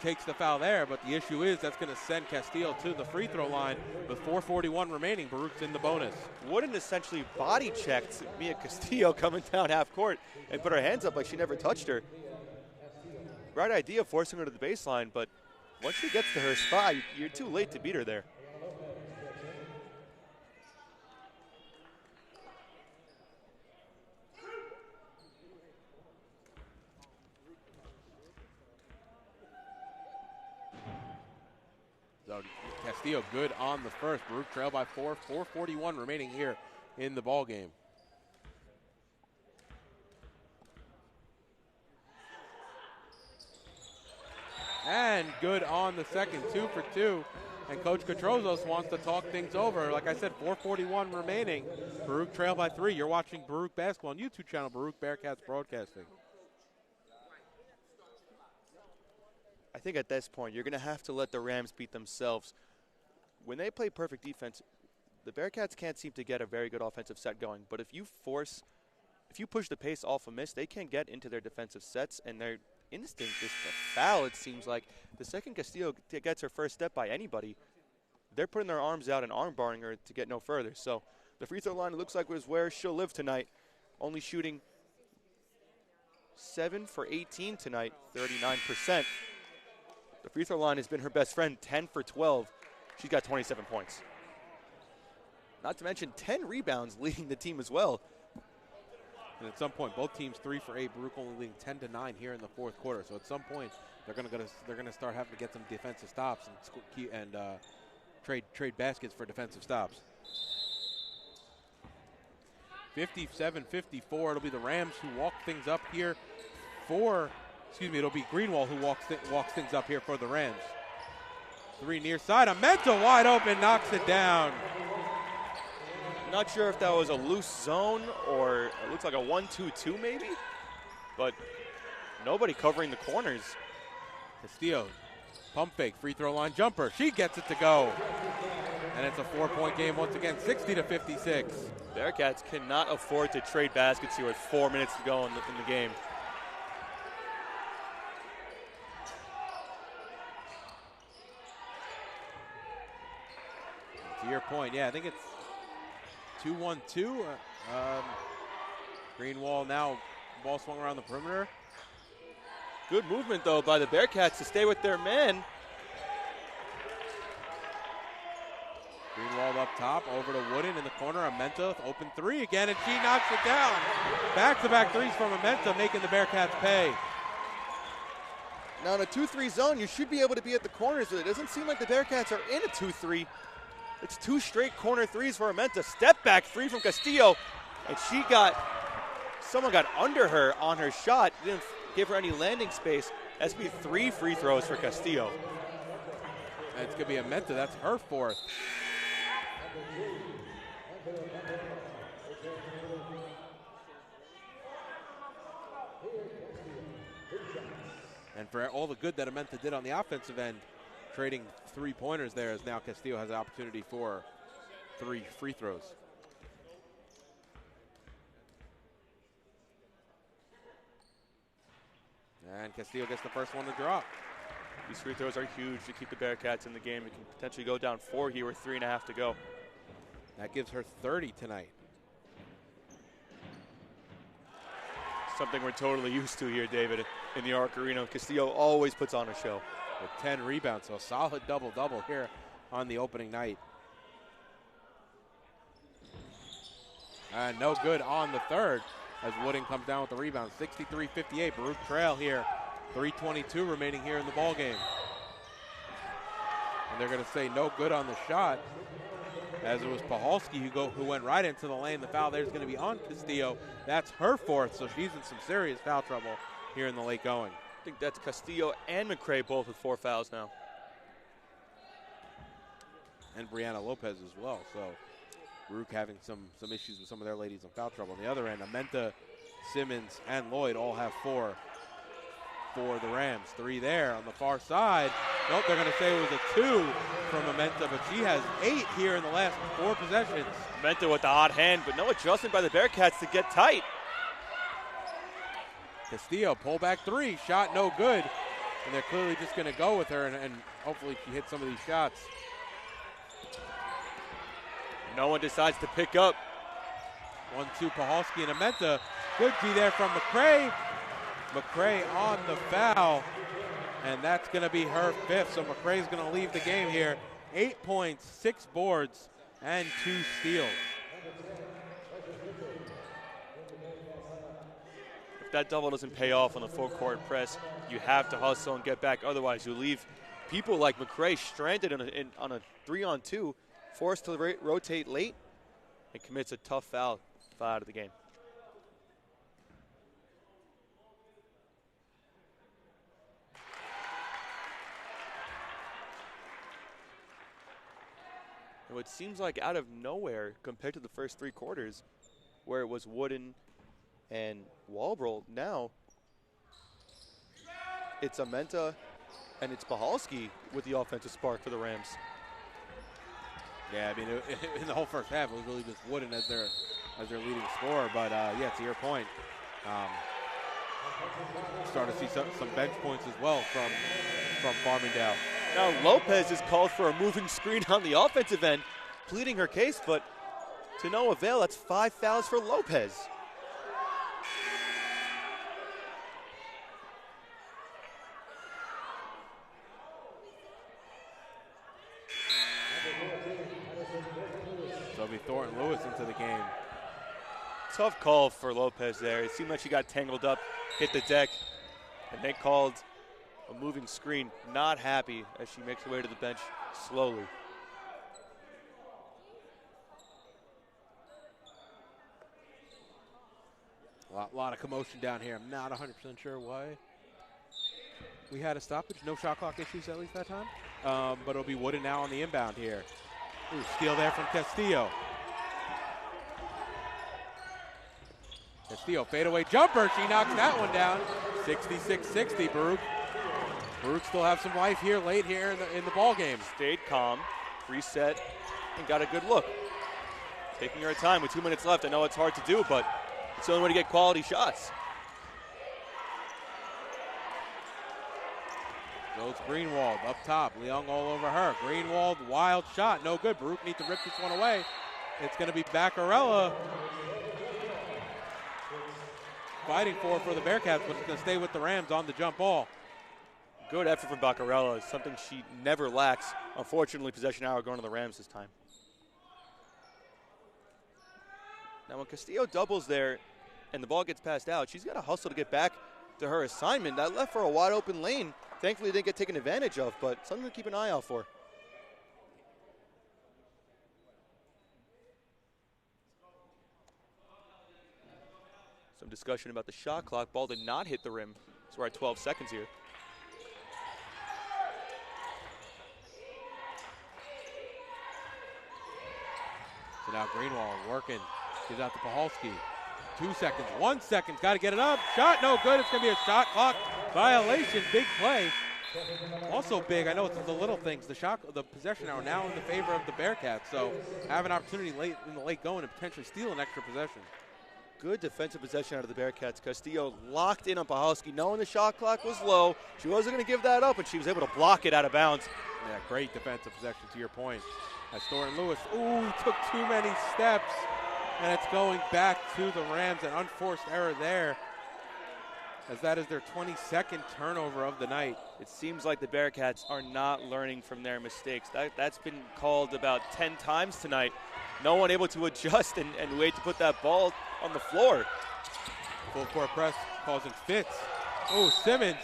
takes the foul there, but the issue is that's going to send Castillo to the free throw line with 4:41 remaining. Baruch's in the bonus. Wooden essentially body checked Mia Castillo coming down half court and put her hands up like she never touched her. Right idea forcing her to the baseline, but once she gets to her spot, you're too late to beat her there. So Castillo good on the first. Baruch trail by 4. 4:41 remaining here in the ball game. And good on the second, 2 for 2. And Coach Katrozos wants to talk things over. Like I said, 4:41 remaining. Baruch trail by 3. You're watching Baruch basketball on YouTube channel, Baruch Bearcats Broadcasting. I think at this point, you're going to have to let the Rams beat themselves. When they play perfect defense, the Bearcats can't seem to get a very good offensive set going. But if you push the pace off a miss, they can get into their defensive sets, and their instinct is to foul, it seems like. The second Castillo gets her first step by anybody, they're putting their arms out and arm barring her to get no further. So the free throw line, it looks like, was where she'll live tonight. Only shooting 7 for 18 tonight, 39%. The free throw line has been her best friend, 10 for 12. She's got 27 points. Not to mention 10 rebounds, leading the team as well. And at some point, both teams 3 for 8. Baruch only leading 10-9 here in the fourth quarter. So at some point, they're gonna start having to get some defensive stops and trade baskets for defensive stops. 57-54. It'll be the Rams who walk things up here it'll be Greenwald who walks things up here for the Rams. 3 near side. Amenta wide open, knocks it down. Not sure if that was a loose zone or it looks like a 1-2-2 maybe, but nobody covering the corners. Castillo, pump fake, free throw line jumper. She gets it to go. And it's a 4-point game once again, 60-56. Bearcats cannot afford to trade baskets here with 4 minutes to go in the game. To your point, yeah, I think it's 2-1-2. Greenwald now, ball swung around the perimeter. Good movement, though, by the Bearcats to stay with their men. Greenwald up top, over to Wooden in the corner. Amenta, open 3 again, and she knocks it down. Back-to-back threes from Amenta, making the Bearcats pay. Now in a 2-3 zone, you should be able to be at the corners, but it doesn't seem like the Bearcats are in a 2-3. It's 2 straight corner threes for Amenta. Step back 3 from Castillo, and someone got under her on her shot. Didn't give her any landing space. That's going to be 3 free throws for Castillo. And it's going to be Amenta. That's her 4th. And for all the good that Amenta did on the offensive end, trading 3-pointers there, as now Castillo has the opportunity for 3 free throws. And Castillo gets the first one to drop. These free throws are huge to keep the Bearcats in the game. It can potentially go down 4 here with 3.5 to go. That gives her 30 tonight. Something we're totally used to here, David, in the Arc Arena. Castillo always puts on a show. With 10 rebounds, so a solid double-double here on the opening night. And no good on the third as Wooden comes down with the rebound. 63-58, Baruch trail here. 3:22 remaining here in the ball game. And they're going to say no good on the shot, as it was Pahalski who went right into the lane. The foul there's going to be on Castillo. That's her 4th, so she's in some serious foul trouble here in the late going. I think that's Castillo and McRae both with 4 fouls now. And Brianna Lopez as well. So Baruch having some issues with some of their ladies in foul trouble. On the other end, Amenta, Simmons, and Lloyd all have 4 for the Rams. 3 there on the far side. Nope, they're going to say it was a 2 from Amenta, but she has 8 here in the last 4 possessions. Amenta with the hot hand, but no adjustment by the Bearcats to get tight. Castillo, pull back 3, shot no good. And they're clearly just going to go with her, and hopefully she hits some of these shots. No one decides to pick up. 1-2 Pahalski and Amenta. Good D there from McRae. McRae on the foul, and that's going to be her 5th. So McRae's going to leave the game here. 8 points, 6 boards, and 2 steals. If that double doesn't pay off on the full court press, you have to hustle and get back. Otherwise, you leave people like McRae stranded on a 3-on-2, forced to rotate late, and commits a tough foul out of the game. So it seems like out of nowhere compared to the first 3 quarters where it was Wooden and Walbrell. Now it's Amenta and it's Bahalski with the offensive spark for the Rams. Yeah, I mean, in the whole first half, it was really just Wooden as their leading scorer. But, yeah, to your point, starting to see some bench points as well from Farmingdale. Now Lopez is called for a moving screen on the offensive end, pleading her case, but to no avail. That's 5 fouls for Lopez. So it'll be Thornton Lewis into the game. Tough call for Lopez there. It seemed like she got tangled up, hit the deck, and they called a moving screen. Not happy as she makes her way to the bench slowly. A lot of commotion down here. I'm not 100% sure why we had a stoppage. No shot clock issues at least that time. But it'll be Wooden now on the inbound here. Ooh, steal there from Castillo. Castillo, fadeaway jumper. She knocks that one down. 66-60, Baruch. Baruch still have some life here late here in the ball game. Stayed calm, reset, and got a good look. Taking her time with 2 minutes left. I know it's hard to do, but it's the only way to get quality shots. Goes Greenwald up top. Leung all over her. Greenwald, wild shot. No good. Baruch needs to rip this one away. It's going to be Baccarella fighting for the Bearcats, but it's going to stay with the Rams on the jump ball. Good effort from Baccarella. Something she never lacks. Unfortunately, possession hour going to the Rams this time. Now when Castillo doubles there and the ball gets passed out, she's got to hustle to get back to her assignment. That left for a wide open lane. Thankfully, didn't get taken advantage of, but something to keep an eye out for. Some discussion about the shot clock. Ball did not hit the rim. So we're at 12 seconds here. So now Greenwald working. Gives out to Pahalski. 2 seconds, 1 second. Got to get it up. Shot, no good. It's going to be a shot clock violation. Big play. Also big, I know it's the little things. The possession hour now in the favor of the Bearcats. So have an opportunity late in the late going to potentially steal an extra possession. Good defensive possession out of the Bearcats. Castillo locked in on Pahalski, knowing the shot clock was low. She wasn't going to give that up, and she was able to block it out of bounds. Yeah, great defensive possession to your point. As Thornton Lewis, took too many steps. And it's going back to the Rams, an unforced error there, as that is their 22nd turnover of the night. It seems like the Bearcats are not learning from their mistakes. That's been called about 10 times tonight. No one able to adjust and wait to put that ball on the floor. Full court press causing fits. Simmons.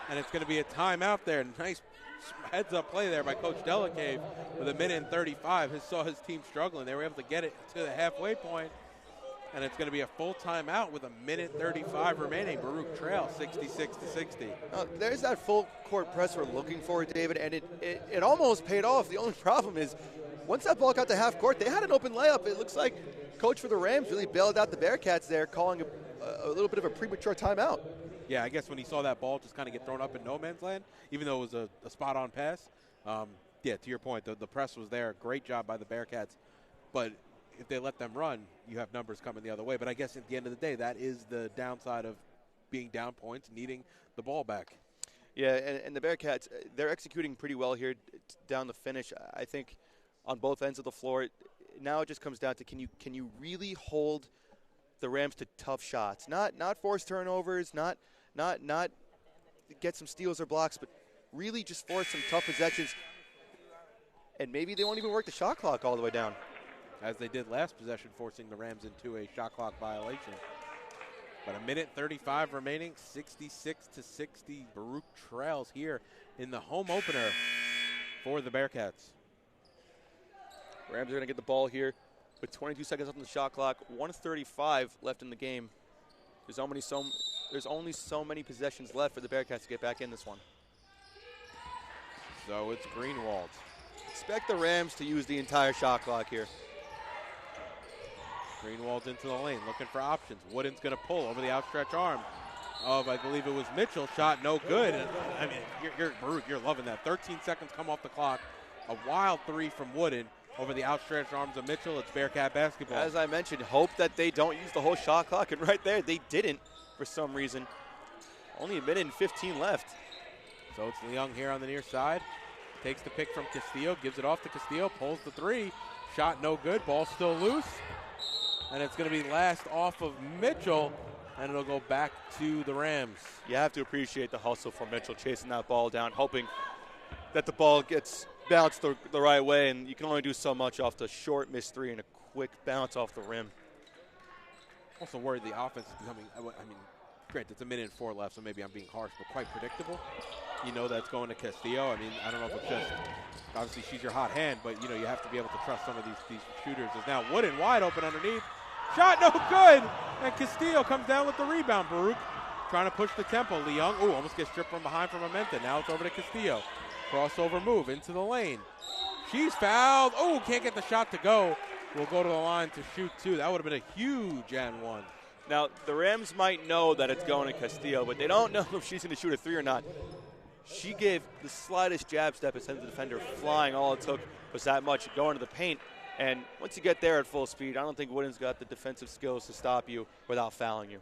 And it's going to be a timeout there. Nice heads-up play there by Coach Delacave with 1:35. Saw his team struggling. They were able to get it to the halfway point, and it's going to be a full timeout with 1:35 remaining. Baruch trails 66-60. There's that full court press we're looking for, David, and it almost paid off. The only problem is once that ball got to half court, they had an open layup. It looks like coach for the Rams really bailed out the Bearcats there, calling a little bit of a premature timeout. Yeah, I guess when he saw that ball just kind of get thrown up in no man's land, even though it was a spot-on pass, yeah, to your point, the press was there. Great job by the Bearcats. But if they let them run, you have numbers coming the other way. But I guess at the end of the day, that is the downside of being down points, needing the ball back. Yeah, and the Bearcats, they're executing pretty well here down the finish. I think on both ends of the floor, now it just comes down to can you really hold the Rams to tough shots? Not force turnovers, not get some steals or blocks, but really just force some tough possessions. And maybe they won't even work the shot clock all the way down. As they did last possession, forcing the Rams into a shot clock violation. But 1:35 remaining, 66-60. Baruch trails here in the home opener for the Bearcats. Rams are going to get the ball here with 22 seconds left on the shot clock. 1:35 left in the game. There's only so many possessions left for the Bearcats to get back in this one. So it's Greenwald. expect the Rams to use the entire shot clock here. Greenwald's into the lane, looking for options. Wooden's going to pull over the outstretched arm of, I believe it was Mitchell. Shot no good. I mean, Baruch, you're loving that. 13 seconds come off the clock. A wild three from Wooden over the outstretched arms of Mitchell. It's Bearcat basketball. As I mentioned, hope that they don't use the whole shot clock. And right there, they didn't for some reason. Only a minute and 15 left. So it's Leung here on the near side. Takes the pick from Castillo, gives it off to Castillo, pulls the three. Shot no good, ball still loose. And it's going to be last off of Mitchell, and it'll go back to the Rams. You have to appreciate the hustle for Mitchell chasing that ball down, hoping that the ball gets bounced the right way, and you can only do so much off the short missed three and a quick bounce off the rim. Also worried the offense is becoming, I mean, granted, it's a minute and 4 left, so maybe I'm being harsh, but quite predictable. You know that's going to Castillo. I mean, I don't know if it's just, obviously she's your hot hand, but, you know, you have to be able to trust some of these shooters. There's now Wooden wide open underneath. Shot no good, and Castillo comes down with the rebound. Baruch trying to push the tempo. Leung, almost gets stripped from behind from Amenta. Now it's over to Castillo. Crossover move into the lane. She's fouled. Can't get the shot to go. Will go to the line to shoot two. That would have been a huge and one. Now, the Rams might know that it's going to Castillo, but they don't know if she's going to shoot a three or not. She gave the slightest jab step and sent the defender flying. All it took was that much going to the paint. And once you get there at full speed, I don't think Wooden's got the defensive skills to stop you without fouling you.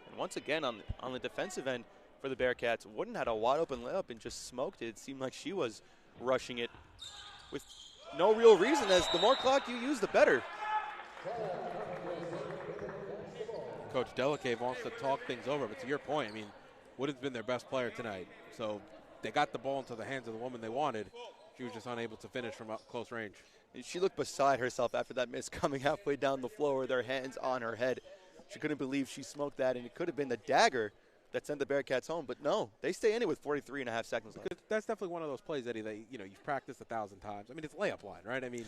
And once again, on the defensive end for the Bearcats, Wooden had a wide open layup and just smoked it. It seemed like she was rushing it with no real reason, as the more clock you use, the better. Coach Delicave wants to talk things over, but to your point, I mean, Wooden's been their best player tonight. So they got the ball into the hands of the woman they wanted. She was just unable to finish from close range. She looked beside herself after that miss, coming halfway down the floor with her hands on her head. She couldn't believe she smoked that, and it could have been the dagger that sent the Bearcats home. But no, they stay in it with 43 and a half seconds left. That's definitely one of those plays, Eddie, that, you know, you've practiced 1,000 times. I mean, it's layup line, right? I mean,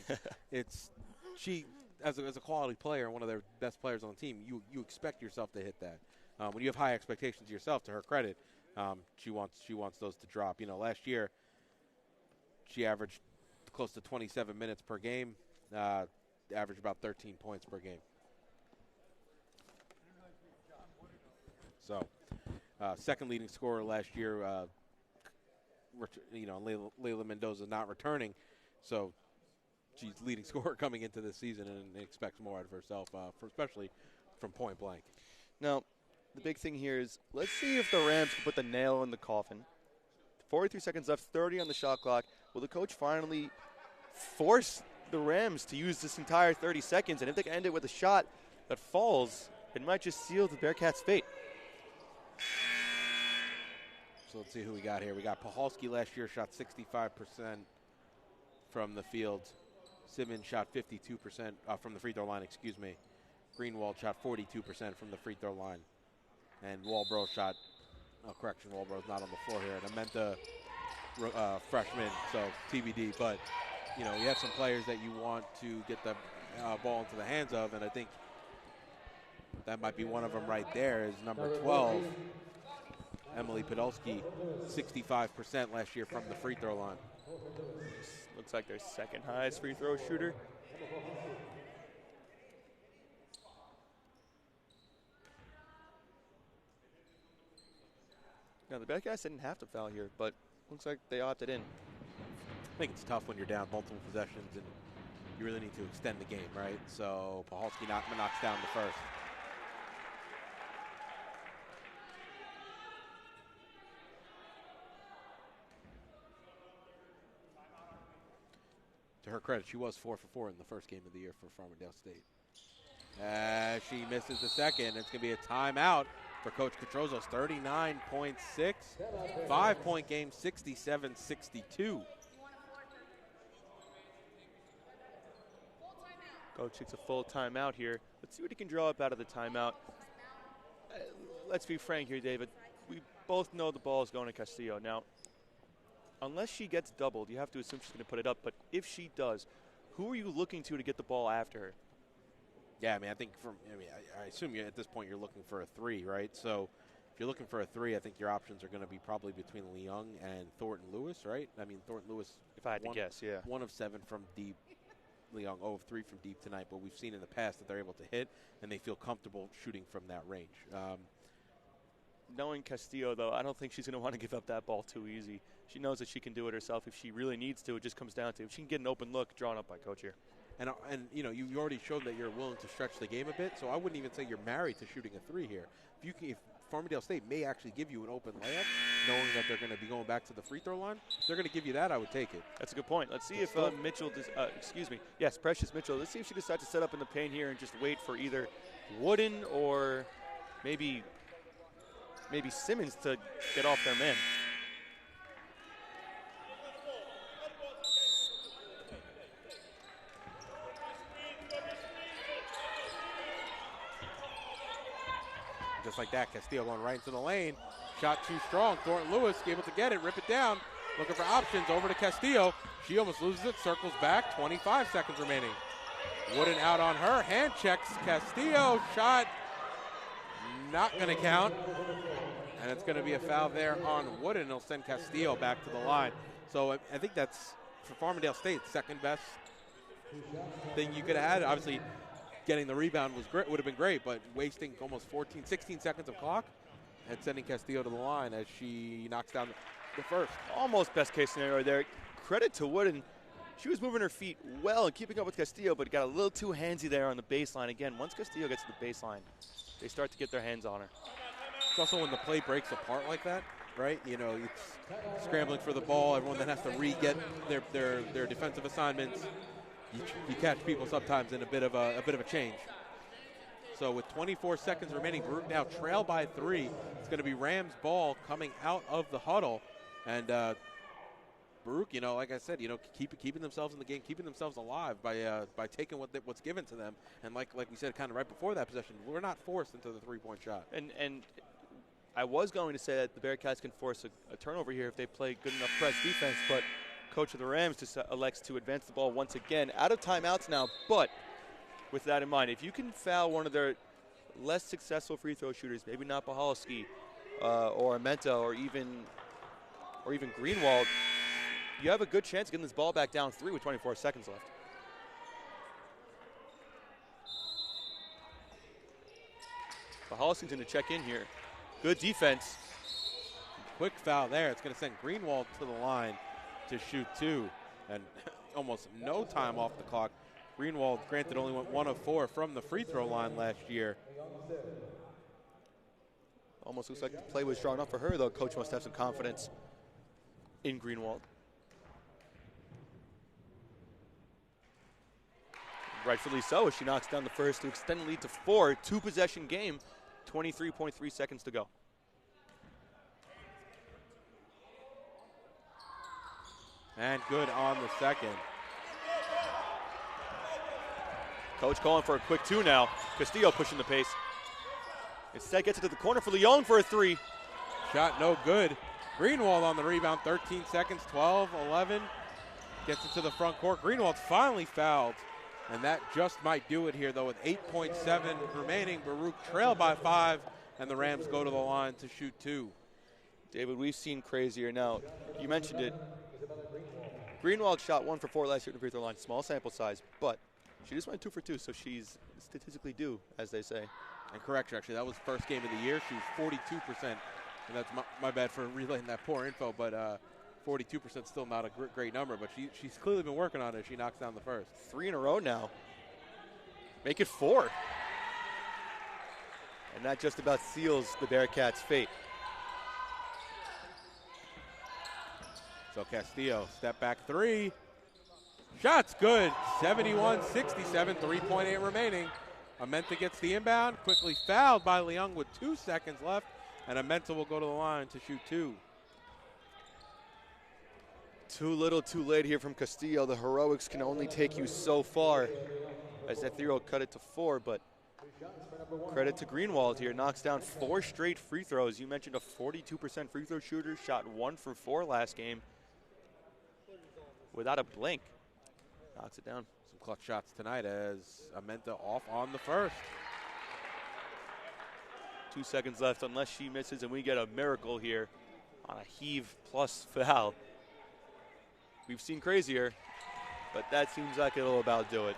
she, as a quality player, one of their best players on the team, you expect yourself to hit that. When you have high expectations of yourself, to her credit, she wants those to drop. You know, last year she averaged close to 27 minutes per game, averaged about 13 points per game. So, second leading scorer last year. Layla Mendoza not returning, so she's leading scorer coming into this season and expects more out of herself, especially from point blank. Now, the big thing here is, let's see if the Rams can put the nail in the coffin. 43 seconds left, 30 on the shot clock. Will the coach finally force the Rams to use this entire 30 seconds? And if they can end it with a shot that falls, it might just seal the Bearcats' fate. So let's see who we got here. We got Pahalski last year, shot 65% from the field. Simmons shot 52% from the free throw line, Greenwald shot 42% from the free throw line. And Walbro shot, Walbro's not on the floor here. And Amenta, freshman, so TBD. But, you know, you have some players that you want to get the ball into the hands of, and I think that might be one of them right there is number 12, Emily Podolsky, 65% last year from the free throw line. Looks like their second highest free throw shooter. Now, the Bearcats didn't have to foul here, but looks like they opted in. I think it's tough when you're down multiple possessions and you really need to extend the game, right? So Pahalski knocks down the first. To her credit, she was 4 for 4 in the first game of the year for Farmingdale State. She misses the second. It's going to be a timeout for Coach Catrozzo's 39.6. 5-point game, 67-62. Coach takes a full timeout here. Let's see what he can draw up out of the timeout. Let's be frank here, David. We both know the ball is going to Castillo. Now, unless she gets doubled, you have to assume she's going to put it up. But if she does, who are you looking to get the ball after her? Yeah, I mean, I assume at this point you're looking for a 3, right? So if you're looking for a 3, I think your options are going to be probably between Leung and Thornton Lewis, right? I mean, Thornton Lewis, if I had to guess, yeah. 1 of 7 from deep. Leung 0 of 3 from deep tonight, but we've seen in the past that they're able to hit and they feel comfortable shooting from that range. Knowing Castillo, though, I don't think she's going to want to give up that ball too easy. She knows that she can do it herself if she really needs to. It just comes down to if she can get an open look drawn up by Coach here. And you know, you already showed that you're willing to stretch the game a bit, so I wouldn't even say you're married to shooting a 3 here. If Farmingdale State may actually give you an open layup, knowing that they're going to be going back to the free throw line, if they're going to give you that, I would take it. That's a good point. Let's see if Mitchell, Precious Mitchell, let's see if she decides to set up in the paint here and just wait for either Wooden or maybe Simmons to get off their man. Just like that, Castillo going right into the lane. Shot too strong. Thornton Lewis able to get it, rip it down. Looking for options over to Castillo. She almost loses it, circles back. 25 seconds remaining. Wooden out on her. Hand checks Castillo. Shot not going to count. And it's going to be a foul there on Wooden. It'll send Castillo back to the line. So I think that's, for Farmingdale State, second best thing you could have had. Obviously, getting the rebound would have been great, but wasting almost 16 seconds of clock and sending Castillo to the line as she knocks down the first. Almost best case scenario there. Credit to Wooden. She was moving her feet well and keeping up with Castillo, but got a little too handsy there on the baseline. Again, once Castillo gets to the baseline, they start to get their hands on her. It's also when the play breaks apart like that, right? You know, it's scrambling for the ball. Everyone then has to re-get their defensive assignments. You catch people sometimes in a bit of a change. So with 24 seconds remaining, Baruch now trail by 3. It's going to be Rams ball coming out of the huddle, and Baruch, you know, like I said, you know, keeping themselves in the game, keeping themselves alive by taking what's given to them. And like we said, kind of right before that possession, we're not forced into the 3-point shot. And I was going to say that the Bearcats can force a turnover here if they play good enough press defense, but coach of the Rams just elects to advance the ball once again. Out of timeouts now, but with that in mind, if you can foul one of their less successful free throw shooters, maybe not Pahalski or Amenta or even Greenwald, you have a good chance of getting this ball back down 3 with 24 seconds left. Pahalski's going to check in here. Good defense. Quick foul there. It's going to send Greenwald to the line to shoot 2, and almost no time off the clock. Greenwald, granted, only went 1 of 4 from the free throw line last year. Almost looks like the play was drawn up for her, though. Coach must have some confidence in Greenwald. Rightfully so, as she knocks down the first to extend the lead to 4. 2-possession game, 23.3 seconds to go. And good on the second. Coach calling for a quick 2 now. Castillo pushing the pace. Instead gets it to the corner for Leung for a 3. Shot no good. Greenwald on the rebound, 13 seconds, 12, 11. Gets it to the front court. Greenwald finally fouled. And that just might do it here, though, with 8.7 remaining. Baruch trail by 5, and the Rams go to the line to shoot 2. David, we've seen crazier. Now, you mentioned it. Greenwald shot 1 for 4 last year at the free throw line. Small sample size, but she just went 2 for 2, so she's statistically due, as they say. And correction, actually, that was first game of the year. She was 42%. And that's my bad for relaying that poor info, but 42% still not a great number. But she's clearly been working on it. She knocks down the first. 3 in a row now. Make it 4. And that just about seals the Bearcats' fate. So Castillo, step back 3. Shot's good. 71-67, 3.8 remaining. Amenta gets the inbound, quickly fouled by Leung with 2 seconds left, and Amenta will go to the line to shoot 2. Too little, too late here from Castillo. The heroics can only take you so far, as that 3-0 cut it to 4, but credit to Greenwald here. Knocks down 4 straight free throws. You mentioned a 42% free throw shooter, shot 1 for 4 last game without a blink. Knocks it down. Some clutch shots tonight as Amenta off on the first. 2 seconds left unless she misses, and we get a miracle here on a heave plus foul. We've seen crazier, but that seems like it'll about do it.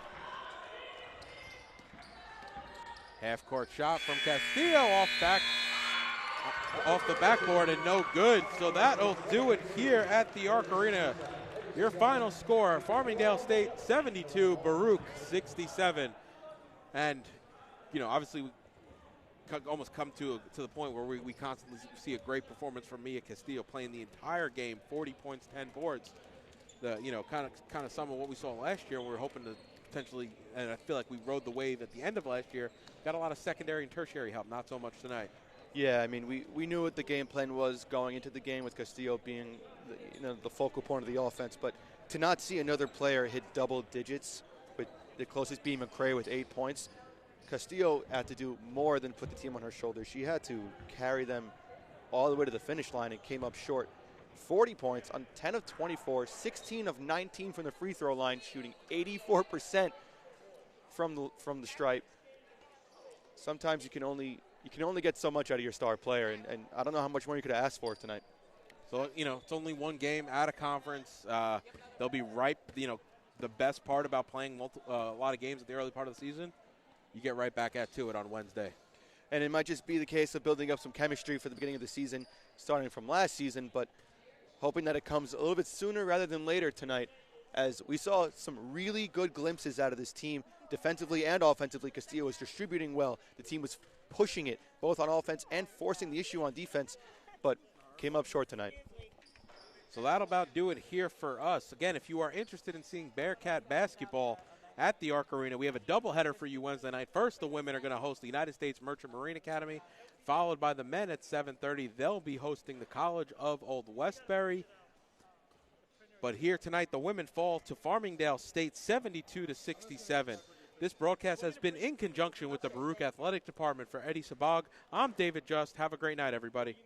Half-court shot from Castillo off the backboard and no good. So that'll do it here at the Arc Arena. Your final score, Farmingdale State 72, Baruch 67. And, you know, obviously we almost come to the point where we constantly see a great performance from Mia Castillo playing the entire game, 40 points, 10 boards. You know, kind of some of what we saw last year. We were hoping to potentially, and I feel like we rode the wave at the end of last year. Got a lot of secondary and tertiary help, not so much tonight. Yeah, I mean, we knew what the game plan was going into the game with Castillo being the focal point of the offense, but to not see another player hit double digits, with the closest being McRae with 8 points, Castillo had to do more than put the team on her shoulders. She had to carry them all the way to the finish line and came up short. 40 points on 10 of 24, 16 of 19 from the free throw line, shooting 84% from the stripe. Sometimes you can only get so much out of your star player, and I don't know how much more you could have asked for tonight. So, you know, it's only one game out of conference. They'll be right, you know, the best part about playing a lot of games at the early part of the season, you get right back to it on Wednesday. And it might just be the case of building up some chemistry for the beginning of the season, starting from last season, but hoping that it comes a little bit sooner rather than later tonight, as we saw some really good glimpses out of this team defensively and offensively. Castillo was distributing well. The team was pushing it both on offense and forcing the issue on defense, but came up short tonight. So that'll about do it here for us. Again, if you are interested in seeing Bearcat basketball at the Arc Arena, we have a doubleheader for you Wednesday night. First, the women are going to host the United States Merchant Marine Academy, followed by the men at 7:30. They'll be hosting the College of Old Westbury. But here tonight, the women fall to Farmingdale State 72-67. This broadcast has been in conjunction with the Baruch Athletic Department. For Eddie Sabag, I'm David Just. Have a great night, everybody.